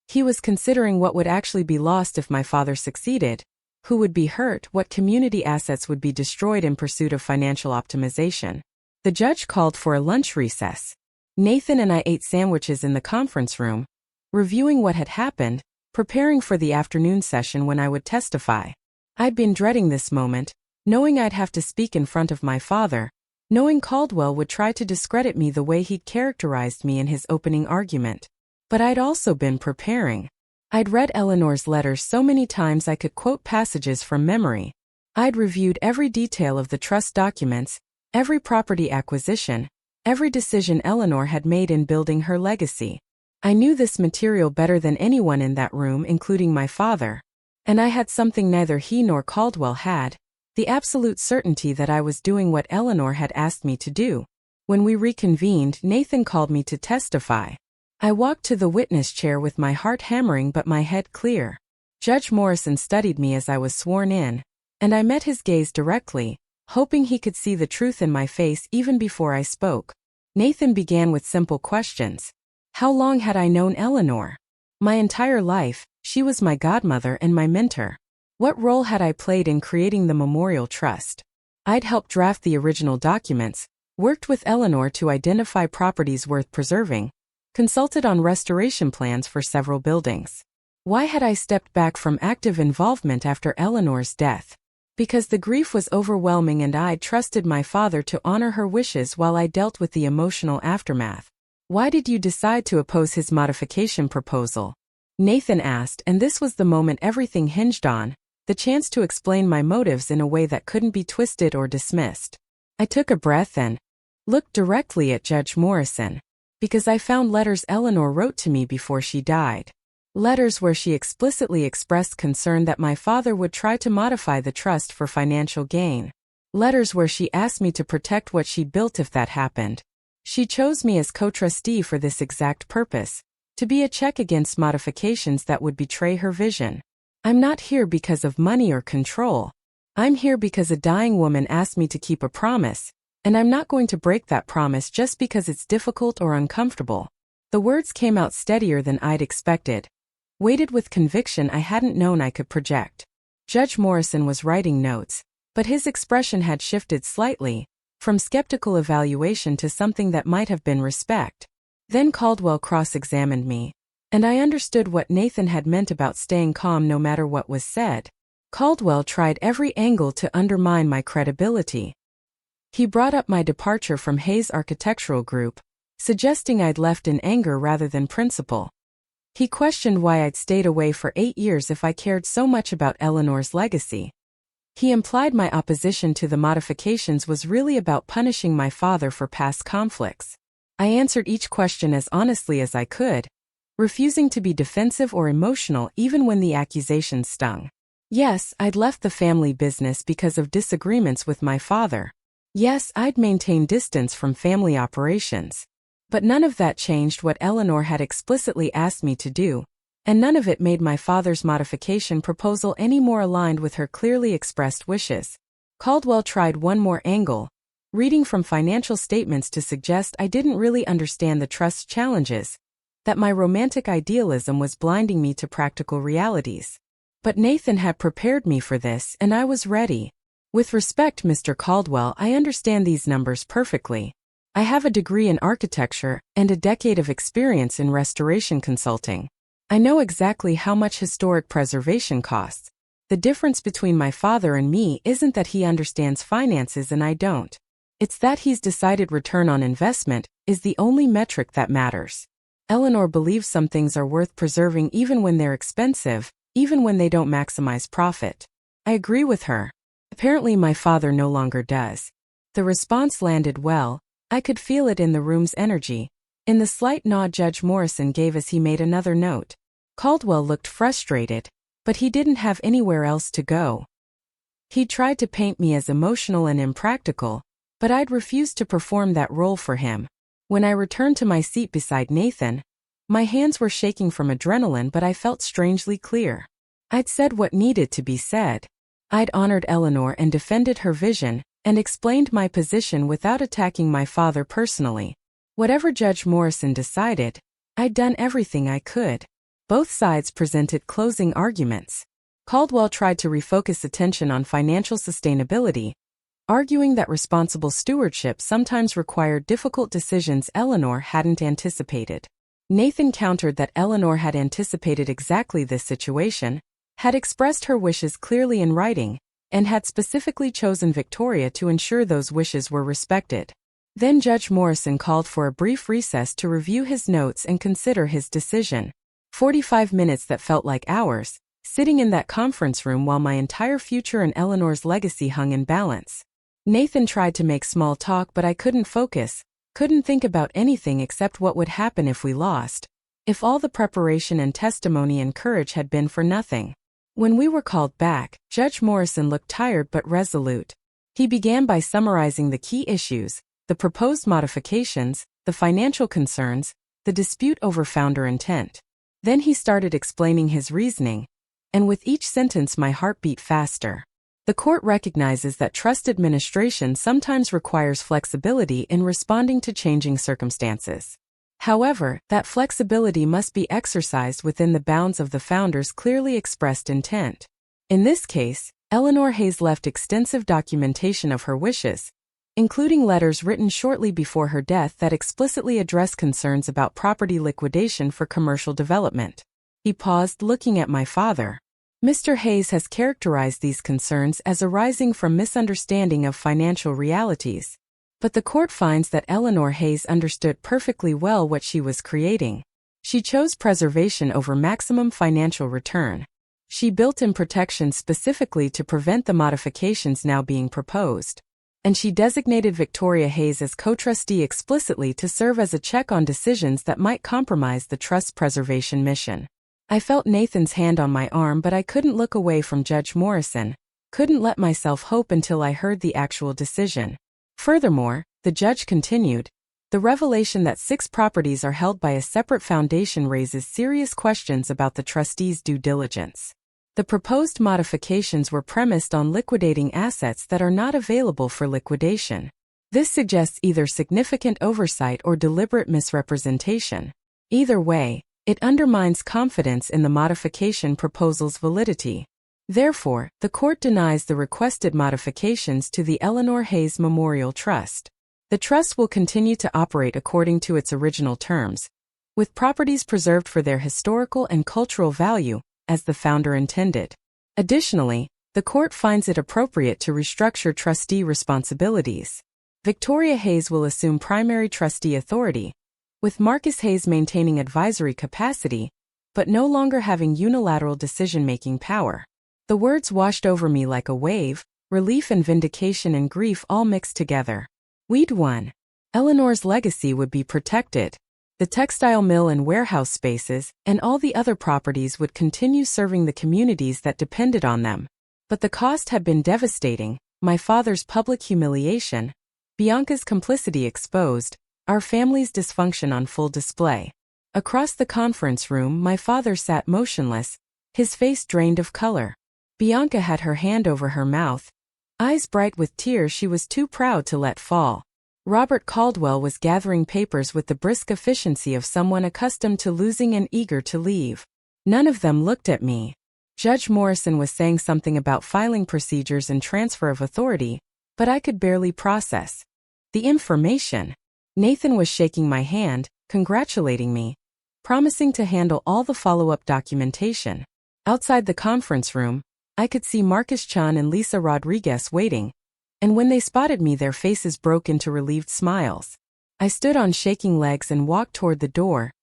He was considering what would actually be lost if my father succeeded, who would be hurt, what community assets would be destroyed in pursuit of financial optimization. The judge called for a lunch recess. Nathan and I ate sandwiches in the conference room, reviewing what had happened, preparing for the afternoon session when I would testify. I'd been dreading this moment, knowing I'd have to speak in front of my father, knowing Caldwell would try to discredit me the way he'd characterized me in his opening argument. But I'd also been preparing. I'd read Eleanor's letters so many times I could quote passages from memory. I'd reviewed every detail of the trust documents, every property acquisition, every decision Eleanor had made in building her legacy. I knew this material better than anyone in that room, including my father. And I had something neither he nor Caldwell had, the absolute certainty that I was doing what Eleanor had asked me to do. When we reconvened, Nathan called me to testify. I walked to the witness chair with my heart hammering but my head clear. Judge Morrison studied me as I was sworn in, and I met his gaze directly, hoping he could see the truth in my face even before I spoke. Nathan began with simple questions. How long had I known Eleanor? My entire life. She was my godmother and my mentor. What role had I played in creating the memorial trust? I'd helped draft the original documents, worked with Eleanor to identify properties worth preserving, consulted on restoration plans for several buildings. Why had I stepped back from active involvement after Eleanor's death? Because the grief was overwhelming and I trusted my father to honor her wishes while I dealt with the emotional aftermath. Why did you decide to oppose his modification proposal? Nathan asked, and this was the moment everything hinged on, the chance to explain my motives in a way that couldn't be twisted or dismissed. I took a breath and looked directly at Judge Morrison. Because I found letters Eleanor wrote to me before she died. Letters where she explicitly expressed concern that my father would try to modify the trust for financial gain. Letters where she asked me to protect what she built if that happened. She chose me as co-trustee for this exact purpose, to be a check against modifications that would betray her vision. I'm not here because of money or control. I'm here because a dying woman asked me to keep a promise, and I'm not going to break that promise just because it's difficult or uncomfortable. The words came out steadier than I'd expected, weighted with conviction I hadn't known I could project. Judge Morrison was writing notes, but his expression had shifted slightly, from skeptical evaluation to something that might have been respect. Then Caldwell cross-examined me, and I understood what Nathan had meant about staying calm no matter what was said. Caldwell tried every angle to undermine my credibility. He brought up my departure from Haze Architectural Group, suggesting I'd left in anger rather than principle. He questioned why I'd stayed away for 8 years if I cared so much about Eleanor's legacy. He implied my opposition to the modifications was really about punishing my father for past conflicts. I answered each question as honestly as I could, refusing to be defensive or emotional even when the accusations stung. Yes, I'd left the family business because of disagreements with my father. Yes, I'd maintained distance from family operations. But none of that changed what Eleanor had explicitly asked me to do, and none of it made my father's modification proposal any more aligned with her clearly expressed wishes. Caldwell tried one more angle, reading from financial statements to suggest I didn't really understand the trust's challenges, that my romantic idealism was blinding me to practical realities. But Nathan had prepared me for this, and I was ready. With respect, Mr. Caldwell, I understand these numbers perfectly. I have a degree in architecture and a decade of experience in restoration consulting. I know exactly how much historic preservation costs. The difference between my father and me isn't that he understands finances and I don't. It's that he's decided return on investment is the only metric that matters. Eleanor believes some things are worth preserving even when they're expensive, even when they don't maximize profit. I agree with her. Apparently my father no longer does. The response landed well. I could feel it in the room's energy, in the slight nod Judge Morrison gave as he made another note. Caldwell looked frustrated, but he didn't have anywhere else to go. He tried to paint me as emotional and impractical, but I'd refused to perform that role for him. When I returned to my seat beside Nathan, my hands were shaking from adrenaline, but I felt strangely clear. I'd said what needed to be said. I'd honored Eleanor and defended her vision, and explained my position without attacking my father personally. Whatever Judge Morrison decided, I'd done everything I could. Both sides presented closing arguments. Caldwell tried to refocus attention on financial sustainability, arguing that responsible stewardship sometimes required difficult decisions Eleanor hadn't anticipated. Nathan countered that Eleanor had anticipated exactly this situation, had expressed her wishes clearly in writing, and had specifically chosen Victoria to ensure those wishes were respected. Then Judge Morrison called for a brief recess to review his notes and consider his decision. 45 minutes that felt like hours, sitting in that conference room while my entire future and Eleanor's legacy hung in balance. Nathan tried to make small talk, but I couldn't focus, couldn't think about anything except what would happen if we lost, if all the preparation and testimony and courage had been for nothing. When we were called back, Judge Morrison looked tired but resolute. He began by summarizing the key issues, the proposed modifications, the financial concerns, the dispute over founder intent. Then he started explaining his reasoning, and with each sentence my heart beat faster. The court recognizes that trust administration sometimes requires flexibility in responding to changing circumstances. However, that flexibility must be exercised within the bounds of the founder's clearly expressed intent. In this case, Eleanor Haze left extensive documentation of her wishes, including letters written shortly before her death that explicitly address concerns about property liquidation for commercial development. He paused, looking at my father. Mr. Haze has characterized these concerns as arising from misunderstanding of financial realities. But the court finds that Eleanor Haze understood perfectly well what she was creating. She chose preservation over maximum financial return. She built in protections specifically to prevent the modifications now being proposed. And she designated Victoria Haze as co-trustee explicitly to serve as a check on decisions that might compromise the trust's preservation mission. I felt Nathan's hand on my arm, but I couldn't look away from Judge Morrison, couldn't let myself hope until I heard the actual decision. Furthermore, the judge continued, the revelation that 6 properties are held by a separate foundation raises serious questions about the trustee's due diligence. The proposed modifications were premised on liquidating assets that are not available for liquidation. This suggests either significant oversight or deliberate misrepresentation. Either way, it undermines confidence in the modification proposal's validity. Therefore, the court denies the requested modifications to the Eleanor Haze Memorial Trust. The trust will continue to operate according to its original terms, with properties preserved for their historical and cultural value, as the founder intended. Additionally, the court finds it appropriate to restructure trustee responsibilities. Victoria Haze will assume primary trustee authority, with Marcus Hayes maintaining advisory capacity, but no longer having unilateral decision-making power. The words washed over me like a wave, relief and vindication and grief all mixed together. We'd won. Eleanor's legacy would be protected. The textile mill and warehouse spaces, and all the other properties would continue serving the communities that depended on them. But the cost had been devastating: my father's public humiliation, Bianca's complicity exposed, our family's dysfunction on full display. Across the conference room, my father sat motionless, his face drained of color. Bianca had her hand over her mouth, eyes bright with tears she was too proud to let fall. Robert Caldwell was gathering papers with the brisk efficiency of someone accustomed to losing and eager to leave. None of them looked at me. Judge Morrison was saying something about filing procedures and transfer of authority, but I could barely process the information. Nathan was shaking my hand, congratulating me, promising to handle all the follow-up documentation. Outside the conference room, I could see Marcus Chan and Lisa Rodriguez waiting, and when they spotted me, their faces broke into relieved smiles. I stood on shaking legs and walked toward the door,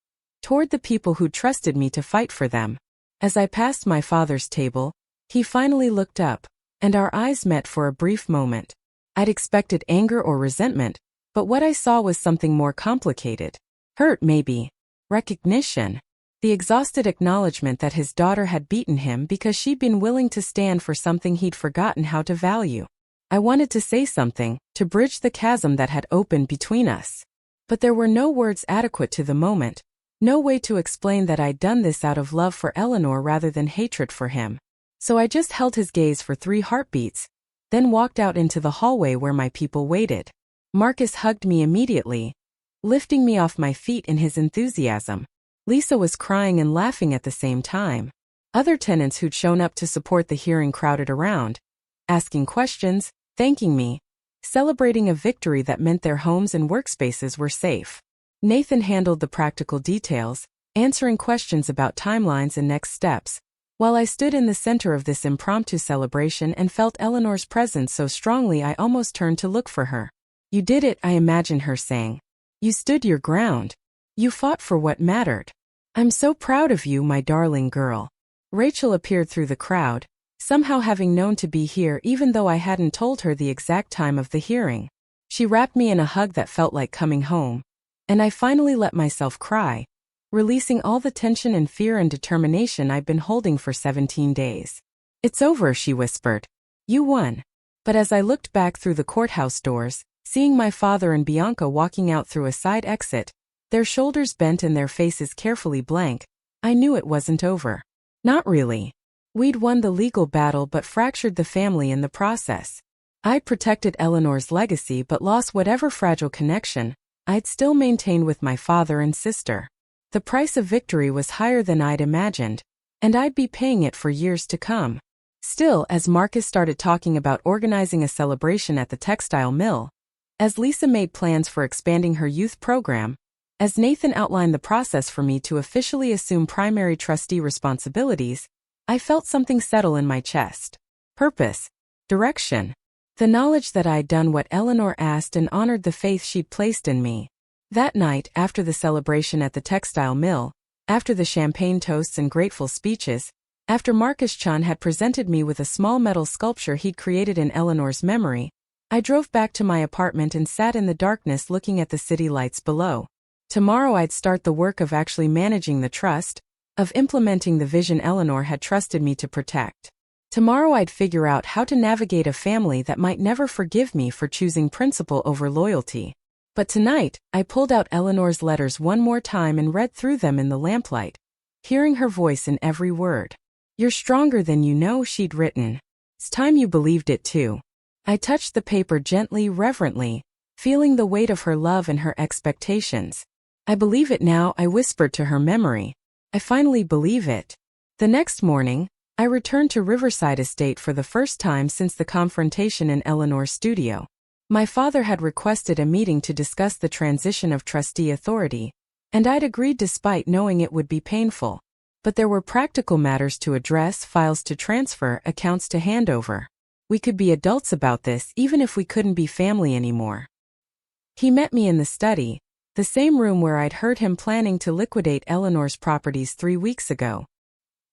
toward the people who trusted me to fight for them. As I passed my father's table, he finally looked up, and our eyes met for a brief moment. I'd expected anger or resentment, but what I saw was something more complicated. Hurt, maybe. Recognition. The exhausted acknowledgement that his daughter had beaten him because she'd been willing to stand for something he'd forgotten how to value. I wanted to say something, to bridge the chasm that had opened between us. But there were no words adequate to the moment, no way to explain that I'd done this out of love for Eleanor rather than hatred for him. So I just held his gaze for 3 heartbeats, then walked out into the hallway where my people waited. Marcus hugged me immediately, lifting me off my feet in his enthusiasm. Lisa was crying and laughing at the same time. Other tenants who'd shown up to support the hearing crowded around, asking questions, thanking me, celebrating a victory that meant their homes and workspaces were safe. Nathan handled the practical details, answering questions about timelines and next steps, while I stood in the center of this impromptu celebration and felt Eleanor's presence so strongly I almost turned to look for her. "You did it," I imagined her saying. "You stood your ground. You fought for what mattered. I'm so proud of you, my darling girl." Rachel appeared through the crowd, somehow having known to be here even though I hadn't told her the exact time of the hearing. She wrapped me in a hug that felt like coming home, and I finally let myself cry, releasing all the tension and fear and determination I'd been holding for 17 days. "It's over," she whispered. "You won." But as I looked back through the courthouse doors, seeing my father and Bianca walking out through a side exit, their shoulders bent and their faces carefully blank, I knew it wasn't over. Not really. We'd won the legal battle but fractured the family in the process. I'd protected Eleanor's legacy but lost whatever fragile connection I'd still maintained with my father and sister. The price of victory was higher than I'd imagined, and I'd be paying it for years to come. Still, as Marcus started talking about organizing a celebration at the textile mill, as Lisa made plans for expanding her youth program, as Nathan outlined the process for me to officially assume primary trustee responsibilities, I felt something settle in my chest. Purpose. Direction. The knowledge that I'd done what Eleanor asked and honored the faith she'd placed in me. That night, after the celebration at the textile mill, after the champagne toasts and grateful speeches, after Marcus Chan had presented me with a small metal sculpture he'd created in Eleanor's memory, I drove back to my apartment and sat in the darkness looking at the city lights below. Tomorrow I'd start the work of actually managing the trust, of implementing the vision Eleanor had trusted me to protect. Tomorrow I'd figure out how to navigate a family that might never forgive me for choosing principle over loyalty. But tonight, I pulled out Eleanor's letters one more time and read through them in the lamplight, hearing her voice in every word. "You're stronger than you know," she'd written. "It's time you believed it too." I touched the paper gently, reverently, feeling the weight of her love and her expectations. "I believe it now," I whispered to her memory. "I finally believe it." The next morning, I returned to Riverside Estate for the first time since the confrontation in Eleanor's studio. My father had requested a meeting to discuss the transition of trustee authority, and I'd agreed despite knowing it would be painful. But there were practical matters to address, files to transfer, accounts to hand over. We could be adults about this even if we couldn't be family anymore. He met me in the study, The same room where I'd heard him planning to liquidate Eleanor's properties 3 weeks ago.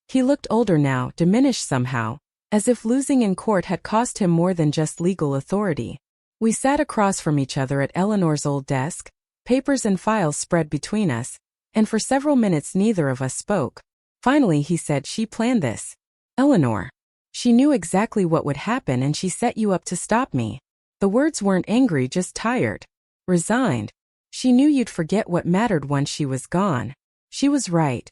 He looked older now, diminished somehow, as if losing in court had cost him more than just legal authority. We sat across from each other at Eleanor's old desk, papers and files spread between us, and for several minutes neither of us spoke. Finally he said, "She planned this, Eleanor. She knew exactly what would happen and she set you up to stop me." The words weren't angry, just tired. Resigned. "She knew you'd forget what mattered once she was gone." She was right.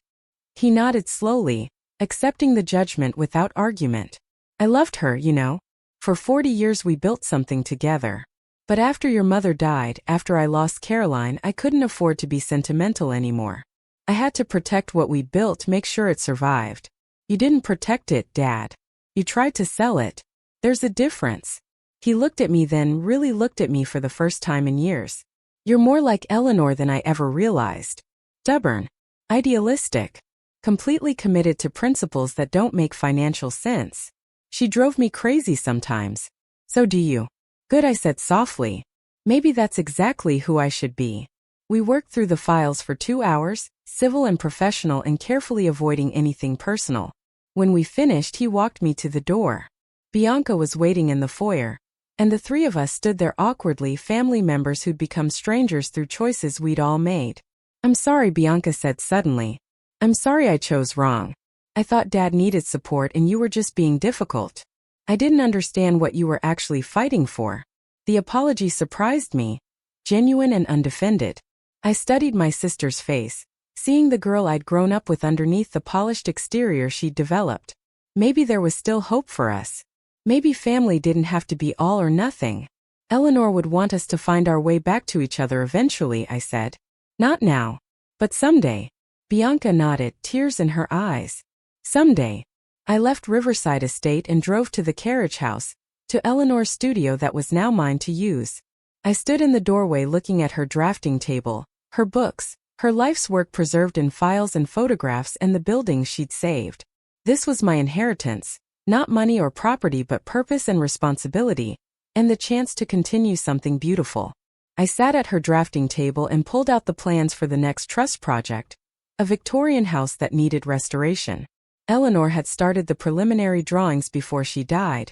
He nodded slowly, accepting the judgment without argument. "I loved her, you know. For 40 years we built something together. But after your mother died, after I lost Caroline, I couldn't afford to be sentimental anymore. I had to protect what we built, make sure it survived." "You didn't protect it, Dad. You tried to sell it. There's a difference." He looked at me, then really looked at me for the first time in years. "You're more like Eleanor than I ever realized. Stubborn. Idealistic. Completely committed to principles that don't make financial sense. She drove me crazy sometimes." "So do you." "Good," I said softly. "Maybe that's exactly who I should be." We worked through the files for 2 hours, civil and professional, and carefully avoiding anything personal. When we finished, he walked me to the door. Bianca was waiting in the foyer, and the three of us stood there awkwardly, family members who'd become strangers through choices we'd all made. "I'm sorry," Bianca said suddenly. "I'm sorry I chose wrong. I thought Dad needed support and you were just being difficult. I didn't understand what you were actually fighting for." The apology surprised me, genuine and undefended. I studied my sister's face, seeing the girl I'd grown up with underneath the polished exterior she'd developed. Maybe there was still hope for us. Maybe family didn't have to be all or nothing. "Eleanor would want us to find our way back to each other eventually," I said. "Not now. But someday." Bianca nodded, tears in her eyes. "Someday." I left Riverside Estate and drove to the carriage house, to Eleanor's studio that was now mine to use. I stood in the doorway looking at her drafting table, her books, her life's work preserved in files and photographs, and the buildings she'd saved. This was my inheritance, not money or property but purpose and responsibility, and the chance to continue something beautiful. I sat at her drafting table and pulled out the plans for the next trust project, a Victorian house that needed restoration. Eleanor had started the preliminary drawings before she died.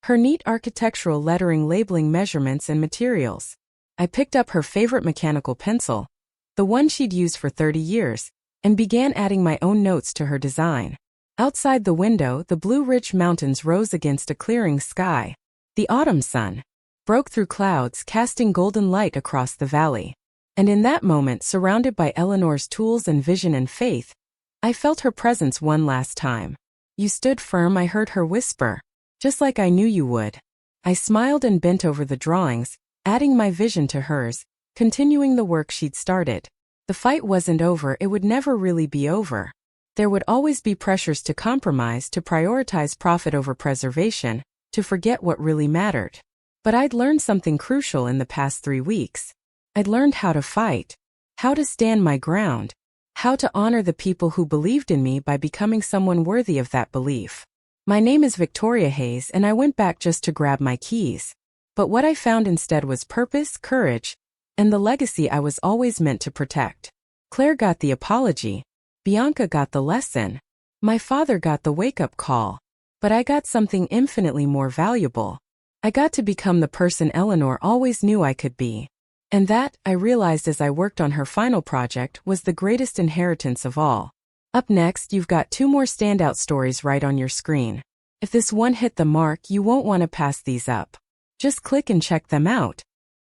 Her neat architectural lettering labeling measurements and materials. I picked up her favorite mechanical pencil, the one she'd used for 30 years, and began adding my own notes to her design. Outside the window, the Blue Ridge Mountains rose against a clearing sky. The autumn sun broke through clouds, casting golden light across the valley. And in that moment, surrounded by Eleanor's tools and vision and faith, I felt her presence one last time. "You stood firm," I heard her whisper. "Just like I knew you would." I smiled and bent over the drawings, adding my vision to hers, continuing the work she'd started. The fight wasn't over, it would never really be over. There would always be pressures to compromise, to prioritize profit over preservation, to forget what really mattered. But I'd learned something crucial in the past 3 weeks. I'd learned how to fight, how to stand my ground, how to honor the people who believed in me by becoming someone worthy of that belief. My name is Victoria Haze, and I went back just to grab my keys. But what I found instead was purpose, courage, and the legacy I was always meant to protect. Claire got the apology. Bianca got the lesson. My father got the wake-up call. But I got something infinitely more valuable. I got to become the person Eleanor always knew I could be. And that, I realized as I worked on her final project, was the greatest inheritance of all. Up next, you've got 2 more standout stories right on your screen. If this one hit the mark, you won't want to pass these up. Just click and check them out.